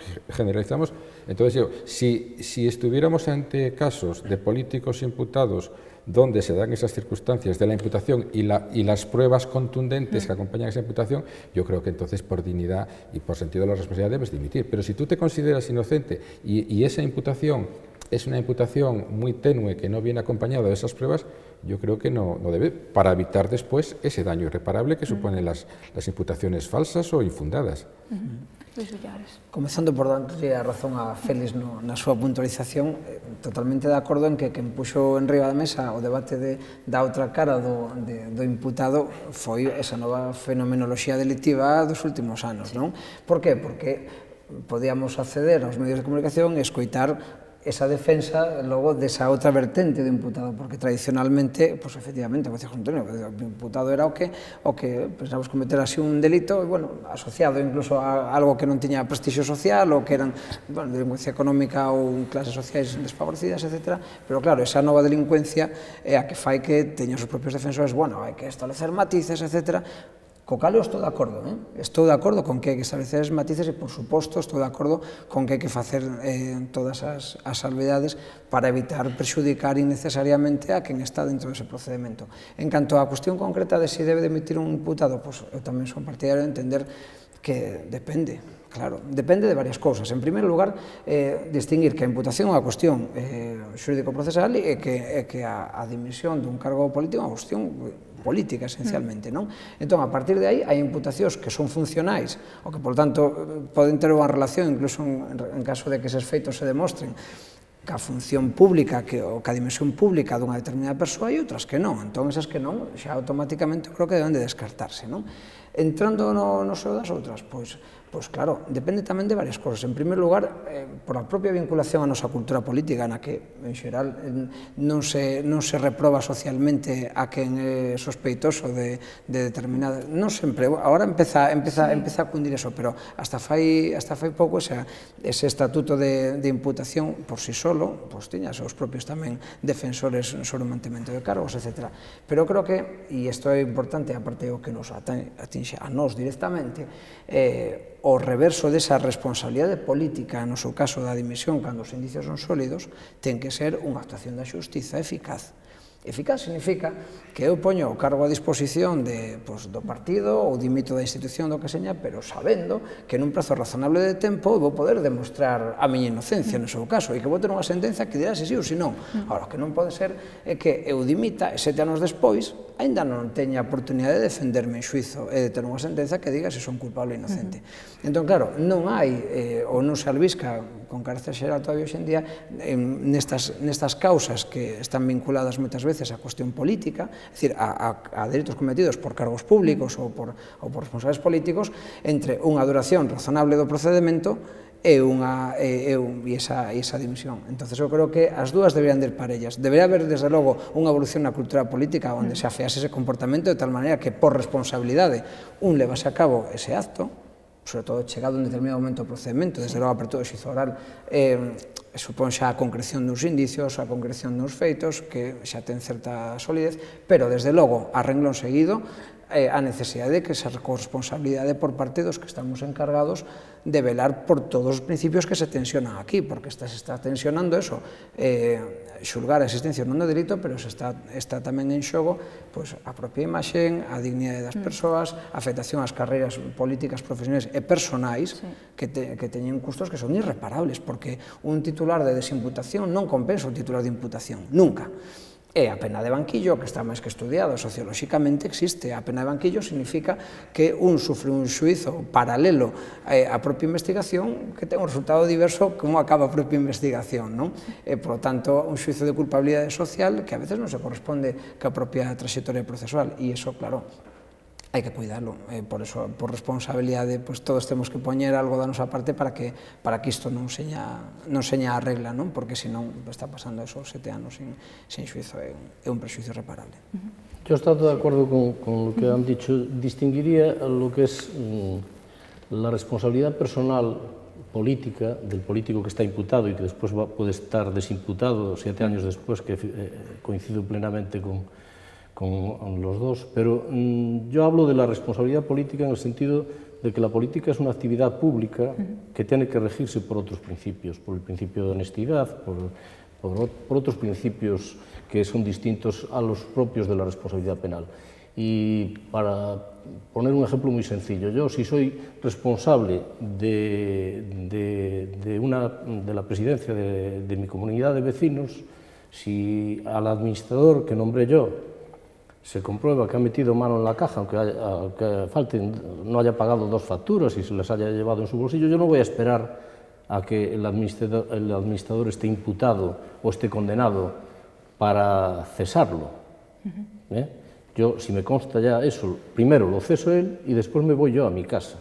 entonces yo, si estuviéramos ante casos de políticos imputados donde se dan esas circunstancias de la imputación y las pruebas contundentes que acompañan esa imputación, yo creo que entonces por dignidad y por sentido de la responsabilidad debes dimitir. Pero si tú te consideras inocente y esa imputación es una imputación muy tenue que no viene acompañada de esas pruebas, yo creo que no debe, para evitar después ese daño irreparable que suponen las imputaciones falsas o infundadas. Luis Villares. Comezando por darlle a razón a Félix na súa puntualización, totalmente de acordo en que quen puxo en riba da mesa o debate da outra cara do imputado foi esa nova fenomenoloxía delictiva dos últimos anos, non? Por que? Porque podíamos acceder aos medios de comunicación e escoitar esa defensa logo desa outra vertente do imputado, porque tradicionalmente, pois efectivamente, como decía José Antonio, o imputado era o que pensamos cometer así un delito, bueno, asociado incluso a algo que non tiña prestixio social ou que eran, bueno, delincuencia económica ou clases sociais desfavorecidas, etc. Pero claro, esa nova delincuencia é a que fai que teña os propios defensores, bueno, hai que establecer matices, etc. Co cal eu estou de acordo, estou de acordo con que hai que establecer os matices e, por suposto, estou de acordo con que hai que facer todas as salvedades para evitar perxudicar innecesariamente a quen está dentro dese procedimento. En canto á cuestión concreta de se debe demitir un imputado, pois eu tamén son partidario de entender que depende, claro, depende de varias cousas. En primeiro lugar, distinguir que a imputación é unha cuestión xurídico-procesal e que a dimisión dun cargo político é unha cuestión política, esencialmente, non? Entón, a partir de aí, hai imputacións que son funcionais, ou que, por tanto, poden ter unha relación, incluso en caso de que eses feitos se demostren, ca función pública ou ca dimisión pública dunha determinada persoa e outras que non. Entón, esas que non, xa automáticamente creo que deben de descartarse, non? Entrando no seo das outras, pois claro, depende tamén de varias cosas. En primeiro lugar, por a propia vinculación a nosa cultura política, na que, en xeral, non se reproba socialmente a quen é sospeitoso de determinadas... Non sempre, agora empeza a cundir eso, pero hasta fai pouco ese estatuto de imputación por si solo, pois tiña os propios tamén defensores sobre o mantemento de cargos, etc. Pero creo que, e isto é importante, aparte o que nos atinxe a nós directamente, o reverso desa responsabilidade política, no seu caso da dimisión, cando os indicios son sólidos, ten que ser unha actuación da xustiza eficaz. Eficaz significa que eu poño o cargo a disposición do partido ou dimito da institución do que seña, pero sabendo que nun prazo razonable de tempo vou poder demostrar a miña inocencia no seu caso e que vou ter unha sentenza que dirá se sí ou se non. Agora, o que non pode ser é que eu dimita e 7 anos despois ainda non teña a oportunidade de defenderme en xuizo e de ter unha sentenza que diga se son culpable ou inocente. Entón, claro, non hai, ou non se albisca con carácter xeral todavía hoxe en día, nestas causas que están vinculadas moitas veces á cuestión política, é dicir, a delitos cometidos por cargos públicos ou por responsables políticos, entre unha duración razonable do procedimento e esa dimisión. Entón, eu creo que as dúas deberían de ir parellas. Debería haber, desde logo, unha evolución na cultura política onde se afease ese comportamento de tal maneira que, por responsabilidade, un levase a cabo ese acto, sobre todo chegado en determinado momento do procedimento, desde logo a apertura do xuízo oral, supón xa a concreción dos indicios, a concreción dos feitos, que xa ten certa solidez, pero, desde logo, a renglón seguido, a necesidade de que esa corresponsabilidade por parte dos que estamos encargados de velar por todos os principios que se tensionan aquí, porque se está tensionando eso, xulgar a existencia non do delito, pero se está tamén en xogo a propia imaxe, a dignidade das persoas, a afectación ás carreiras políticas, profesionais e personais que teñen custos que son irreparables, porque un titular de desimputación non compensa o titular de imputación, nunca. E a pena de banquillo, que está máis que estudiado, sociolóxicamente existe. A pena de banquillo significa que un sufre un xuízo paralelo á propia investigación que ten un resultado diverso como acaba a propia investigación, non? E, por lo tanto, un xuízo de culpabilidade social que a veces non se corresponde ca propia trayectoria procesual. E iso, claro, hai que cuidarlo. Por eso, por responsabilidade, todos temos que poñer algo da nosa parte para que isto non seña a regla, non? Porque senón está pasando esos 7 anos sin xuizo, é un prexuicio irreparable. Yo estoy de acuerdo con lo que han dicho. Distinguiría lo que es la responsabilidad personal política del político que está imputado y que después puede estar desimputado 7 años después, que coincido plenamente con los dos, pero yo hablo de la responsabilidad política en el sentido de que la política es una actividad pública que tiene que regirse por otros principios, por el principio de honestidad, por otros principios que son distintos a los propios de la responsabilidad penal. Y para poner un ejemplo muy sencillo, yo si soy responsable de la presidencia de mi comunidad de vecinos, si al administrador que nombré yo se comprueba que ha metido mano en la caja, aunque no haya pagado 2 facturas y se las haya llevado en su bolsillo, yo no voy a esperar a que el administrador esté imputado o esté condenado para cesarlo. Yo, si me consta ya eso, primero lo ceso él y después me voy yo a mi casa,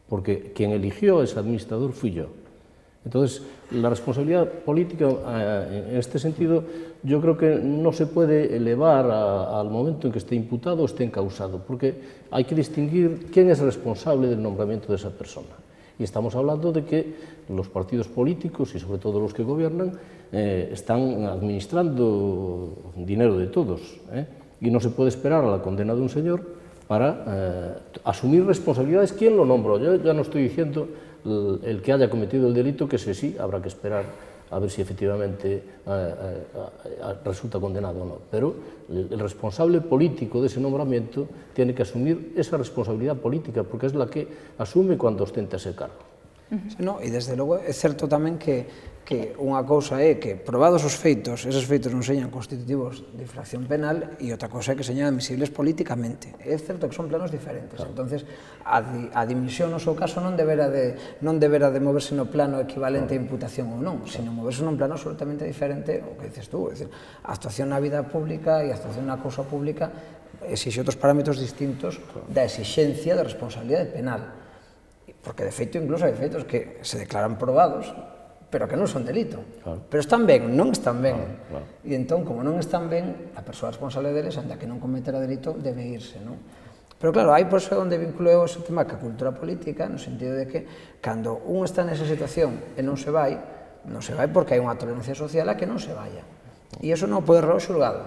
porque quien eligió a ese administrador fui yo. Entonces, la responsabilidad política, en este sentido, yo creo que no se puede elevar al momento en que esté imputado o esté encausado, porque hay que distinguir quién es responsable del nombramiento de esa persona. Y estamos hablando de que los partidos políticos, y sobre todo los que gobiernan, están administrando dinero de todos, y no se puede esperar a la condena de un señor para asumir responsabilidades. ¿Quién lo nombró? Yo ya no estoy diciendo el que haya cometido el delito, que ese sí, habrá que esperar a ver si efectivamente resulta condenado o no. Pero el responsable político de ese nombramiento tiene que asumir esa responsabilidad política, porque es la que asume cuando ostenta ese cargo. Sí, no, e desde logo é certo tamén que unha cousa é que probados os feitos, eses feitos non señan constitutivos de infracción penal, e outra cousa é que señan admisibles políticamente. É certo que son planos diferentes. Entonces, a dimisión no seu caso non debera de moverse no plano equivalente a imputación ou non, sino moverse nun plano absolutamente diferente, o que dices tú, é dicir, a actuación na vida pública e a actuación na cousa pública exixe outros parámetros distintos da exixencia da responsabilidade penal. Porque, de feito, incluso hai feitos que se declaran probados, pero que non son delito. Pero están ben, non están ben. E entón, como non están ben, a persoa responsable deles, anda que non cometera delito, debe irse, non? Pero claro, hai por eso onde vinculo eu ese tema ca cultura política, no sentido de que, cando un está nesa situación e non se vai porque hai unha tolerancia social a que non se vaya. E iso non pode arreglar o xulgado.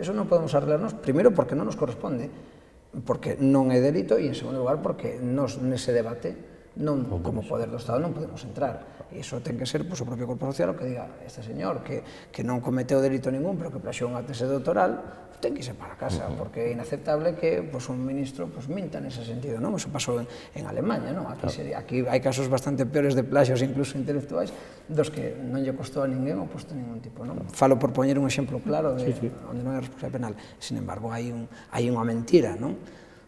Iso non podemos arreglarnos, primeiro, porque non nos corresponde, porque non é delito, e en segundo lugar porque nos nese debate como poder do Estado non podemos entrar. E iso ten que ser o propio corpo social o que diga este señor que non cometeu delito ningún, pero que plaxou unha tese doctoral, ten que irse para casa, porque é inaceptable que un ministro minta nese sentido, non? Iso pasou en Alemanha, non? Aquí hai casos bastante peores de plaxios incluso intelectuais dos que non lle costou a ninguén o posto ningún tipo, non? Falo por poñer un exemplo claro de onde non hai responsabilidade penal. Sin embargo, hai unha mentira, non?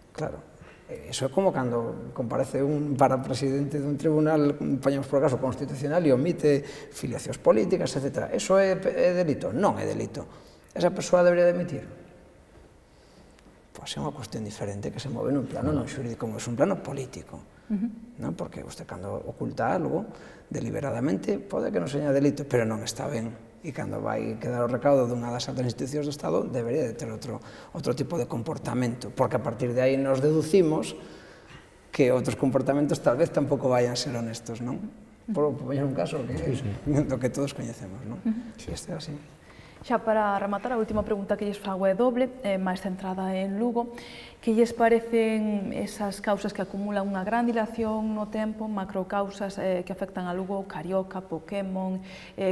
Claro, iso é como cando comparece un parapresidente dun tribunal, poñemos por caso constitucional, e omite filiacións políticas, etc. Iso é delito? Non é delito. Esa persoa debería demitir? Pois é unha cuestión diferente que se move nun plano non xurídico, como é un plano político. Porque usted, cando oculta algo deliberadamente, pode que non seña delito, pero non está ben. E cando vai quedar o recaudo dunha das altas institucións do Estado, debería de ter outro tipo de comportamento, porque a partir de aí nos deducimos que outros comportamentos tal vez tampouco vayan a ser honestos, non? Por poñer un caso do que todos coñecemos, non? Este é así. Xa para rematar, a última pregunta que lles fago é doble, máis centrada en Lugo. Que lles parecen esas causas que acumulan unha gran dilación no tempo, macrocausas que afectan a Lugo, Carioca, Pokémon,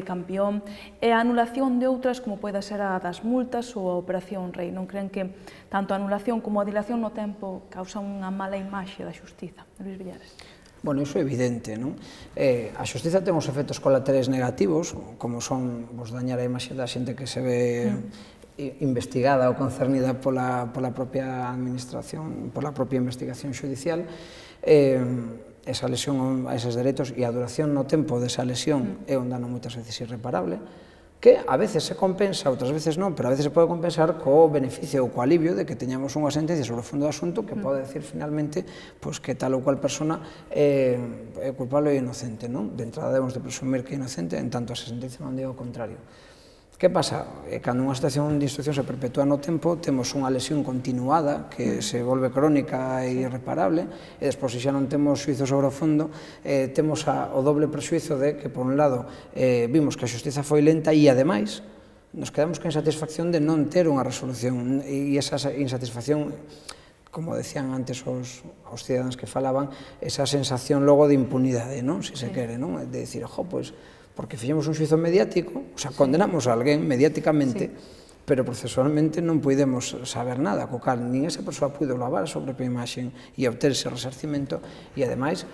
Campión, e a anulación de outras como pode ser a das multas ou a Operación Rei? Non creen que tanto a anulación como a dilación no tempo causan unha mala imaxe da xustiza? Luís Villares. Bueno, iso é evidente, non? A xustiza ten os efectos colaterais negativos, como son dañar a imaxe da xente que se ve investigada ou concernida pola propia administración, pola propia investigación xudicial, esa lesión a eses dereitos e a duración no tempo desa lesión é un dano moitas veces irreparable, que a veces se compensa, outras veces non, pero a veces se pode compensar co beneficio ou co alivio de que teñamos unha sentencia sobre o fondo do asunto que pode decir finalmente que tal ou cual persona é culpable ou inocente, non? De entrada debemos de presumir que é inocente, en tanto a sentencia non diga o contrario. Que pasa? Cando unha situación de instrucción se perpetúa no tempo, temos unha lesión continuada que se volve crónica e irreparable, e despois, se xa non temos xuizo sobre o fondo, temos o doble prexuizo de que, por un lado, vimos que a xustiza foi lenta e, ademais, nos quedamos con a insatisfacción de non ter unha resolución, e esa insatisfacción, como decían antes os cidadáns que falaban, esa sensación logo de impunidade, non? Se se quere, non? De dicir, pois, porque fixemos un xuizo mediático, o sea, condenamos a alguén mediáticamente, pero procesualmente non podemos saber nada, co cal nin esa persoa puido lavar a súa propia imaxe e obter ese resarcimento, e ademais,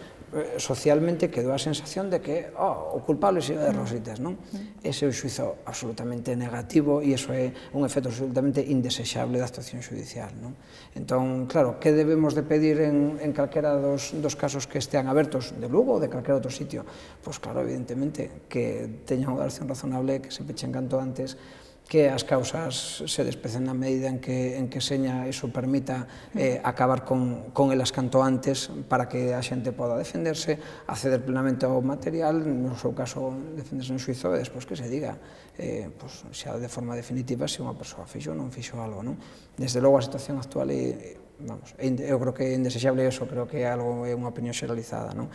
socialmente quedou a sensación de que o culpable se iba de rositas, non? Ese é un xuizo absolutamente negativo e iso é un efecto absolutamente indesexable da actuación judicial, non? Entón, claro, que debemos de pedir en calquera dos casos que estean abertos de Lugo ou de calquera outro sitio? Pois claro, evidentemente, que teñan unha duración razonable, que se pechen canto antes, que as causas se despecen na medida en que seña iso permita acabar con elas canto antes para que a xente poda defenderse, acceder plenamente ao material, no seu caso defenderse en xuizo, e despois que se diga xa de forma definitiva se unha persoa fixo ou non fixo algo, non? Desde logo a situación actual eu creo que é indesexable, eso creo que é unha opinión xeralizada, non?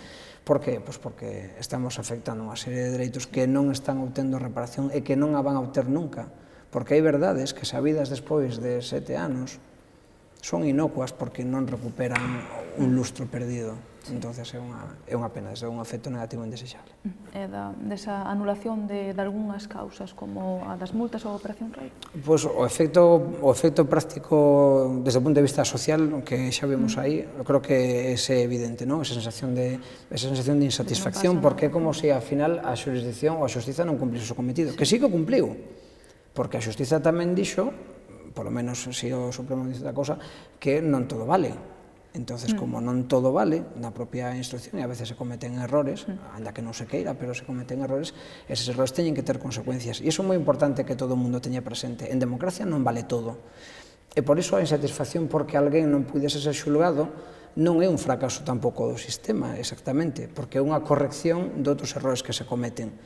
Por que? Pois porque estamos afectando unha serie de dereitos que non están obtendo reparación e que non a van a obter nunca, porque hai verdades que sabidas despois de 7 anos son inocuas porque non recuperan un lustro perdido. Entonces é unha pena, é un efecto negativo indesexable. E desa anulación de algunhas causas como a das multas ou a Operación Rei? Pois o efecto práctico desde o punto de vista social que xa vimos aí, eu creo que é evidente, esa sensación de insatisfacción, porque é como se ao final a xurisdicción ou a xustiza non cumplise o seu cometido, que sí que o cumpliu, porque a xustiza tamén dixo, polo menos se o Supremo dice da cosa, que non todo vale. Entonces, como non todo vale, na propia instrucción, e a veces se cometen errores, ainda que non se queira, pero se cometen errores, eses errores teñen que ter consecuencias. E iso é moi importante que todo o mundo teña presente. En democracia non vale todo. E por iso a insatisfacción porque alguén non pudese ser xulgado non é un fracaso tampouco do sistema, exactamente, porque é unha corrección de outros errores que se cometen.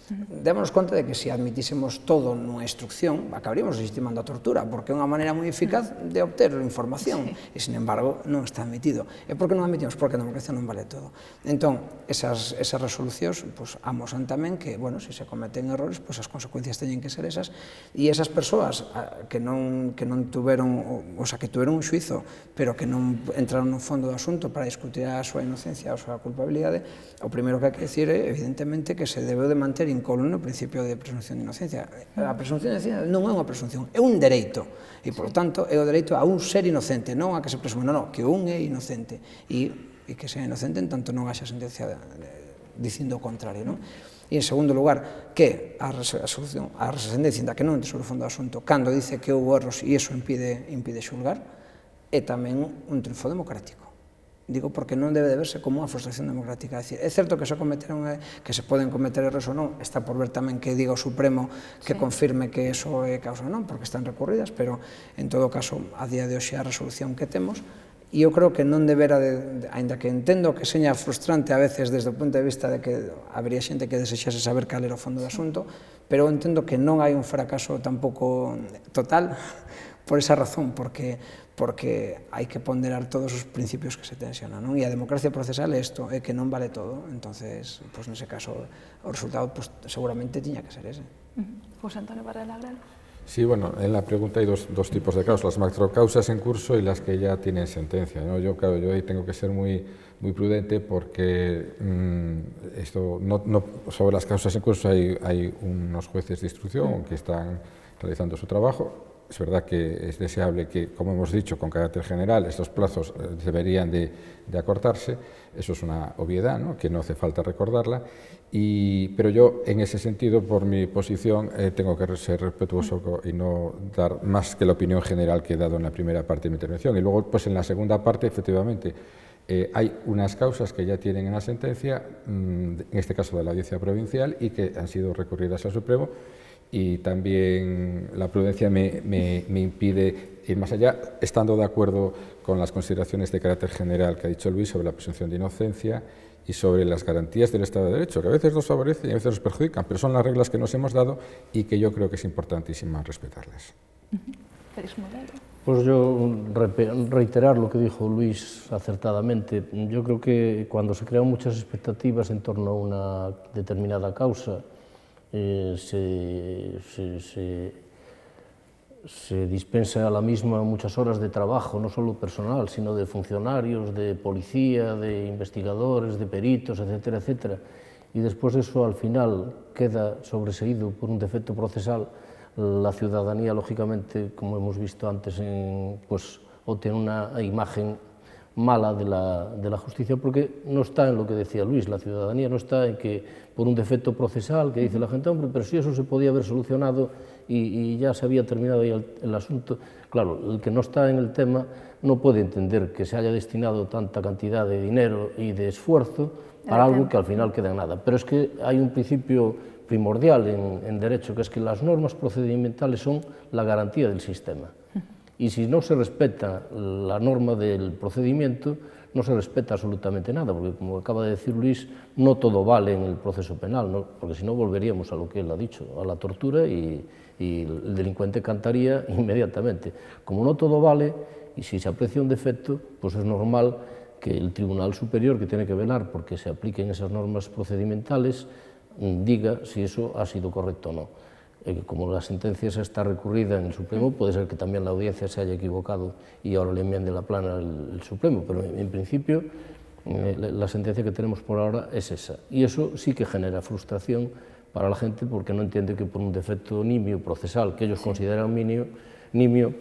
Démonos conta de que se admitísemos todo nunha instrucción, acabaríamos legitimando a tortura, porque é unha maneira moi eficaz de obter información, e, sin embargo, non está admitido. E por que non admitimos? Porque a democracia non vale todo. Entón, esas resolucións amosan tamén que, bueno, se se cometen errores, as consecuencias teñen que ser esas, e esas persoas que non tuveron, o sea, que tuveron un xuizo, pero que non entraron no fondo do asunto para discutir a súa inocencia ou a súa culpabilidade, o primeiro que hai que decir é, evidentemente, que se debe de manter incólume o principio de presunción de inocencia. A presunción de inocencia non é unha presunción, é un dereito, e, por lo tanto, é o dereito a un ser inocente, non a que se presume, non, que un é inocente, e que sea inocente en tanto non haxa sentencia dicindo o contrario, non? E, en segundo lugar, que a sentencia da que non entra sobre o fondo do asunto, cando dice que houve erros e iso impide xulgar, é tamén un triunfo democrático. Digo porque non debe de verse como unha frustración democrática. É certo que se poden cometer erros ou non, está por ver tamén que diga o Supremo que confirme que eso é causa ou non, porque están recurridas, pero en todo caso, a día de hoxe a resolución que temos, e eu creo que non debera, aínda que entendo que seña frustrante a veces desde o punto de vista de que habería xente que desexase saber cal era o fondo do asunto, pero eu entendo que non hai un fracaso tampouco total por esa razón, porque hai que ponderar todos os principios que se tensionan, non? E a democracia procesal é isto, é que non vale todo, entonces, nese caso, o resultado seguramente tiña que ser ese. José Antonio Varela Agrelo. Sí, bueno, en la pregunta hay dos tipos de causas, las macrocausas en curso y las que ya tienen sentencia, ¿no? Yo ahí tengo que ser muy prudente porque sobre las causas en curso hay unos jueces de instrucción que están realizando su trabajo. Es verdad que es deseable que, como hemos dicho, con carácter general, estos plazos deberían de acortarse. Eso es una obviedad, ¿no?, que no hace falta recordarla. Pero yo, en ese sentido, por mi posición, tengo que ser respetuoso y no dar más que la opinión general que he dado en la primera parte de mi intervención. Y luego, pues en la segunda parte, efectivamente, hay unas causas que ya tienen en la sentencia, en este caso de la Audiencia Provincial, y que han sido recurridas al Supremo. Y también la prudencia me impide ir más allá, estando de acuerdo con las consideraciones de carácter general que ha dicho Luis sobre la presunción de inocencia y sobre las garantías del Estado de Derecho, que a veces nos favorecen y a veces nos perjudican, pero son las reglas que nos hemos dado y que yo creo que es importantísimo respetarlas. Pues yo reiterar lo que dijo Luis acertadamente. Yo creo que cuando se crean muchas expectativas en torno a una determinada causa, se dispensa a la misma muchas horas de trabajo, no solo personal, sino de funcionarios, de policía, de investigadores, de peritos, etcétera, etcétera. Y después eso al final queda sobreseído por un defecto procesal. La ciudadanía, lógicamente, como hemos visto antes, pues obtiene una imagen mala de la justicia, porque no está en lo que decía Luis, la ciudadanía no está en que por un defecto procesal que dice la gente, hombre, pero si eso se podía haber solucionado y ya se había terminado ahí el asunto. Claro, el que no está en el tema no puede entender que se haya destinado tanta cantidad de dinero y de esfuerzo para algo que al final queda en nada. Pero es que hay un principio primordial en derecho, que es que las normas procedimentales son la garantía del sistema. Y si no se respeta la norma del procedimiento, no se respeta absolutamente nada, porque como acaba de decir Luis, no todo vale en el proceso penal, ¿no? Porque si no volveríamos a lo que él ha dicho, a la tortura, y el delincuente cantaría inmediatamente. Como no todo vale, y si se aprecia un defecto, pues es normal que el Tribunal Superior, que tiene que velar porque se apliquen esas normas procedimentales, diga si eso ha sido correcto o no. como la sentencia está recurrida en el Supremo, puede ser que también la audiencia se haya equivocado y ahora le envíen de la plana el Supremo, pero en principio la sentencia que tenemos por ahora es esa. Y eso sí que genera frustración para la gente porque no entiende que por un defecto nimio procesal que ellos consideran nimio,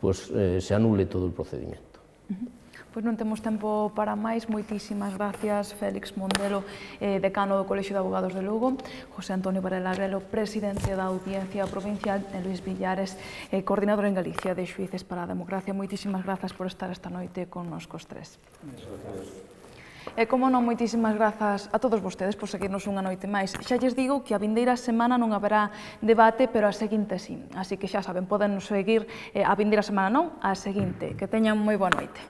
pues se anule todo el procedimiento. Pois non temos tempo para máis. Moitísimas gracias, Félix Mondelo, decano do Colexio de Abogados de Lugo, José Antonio Varela Abrelo, presidente da Audiencia Provincial, e Luís Villares, coordinador en Galicia de Xuíces para a Democracia. Moitísimas grazas por estar esta noite connosco os tres. E, como non, moitísimas grazas a todos vostedes por seguirnos unha noite máis. Xa lles digo que a vindeira semana non haberá debate, pero a seguinte sí. Así que xa saben, poden nos seguir a vindeira semana non, a seguinte. Que teñan moi boa noite.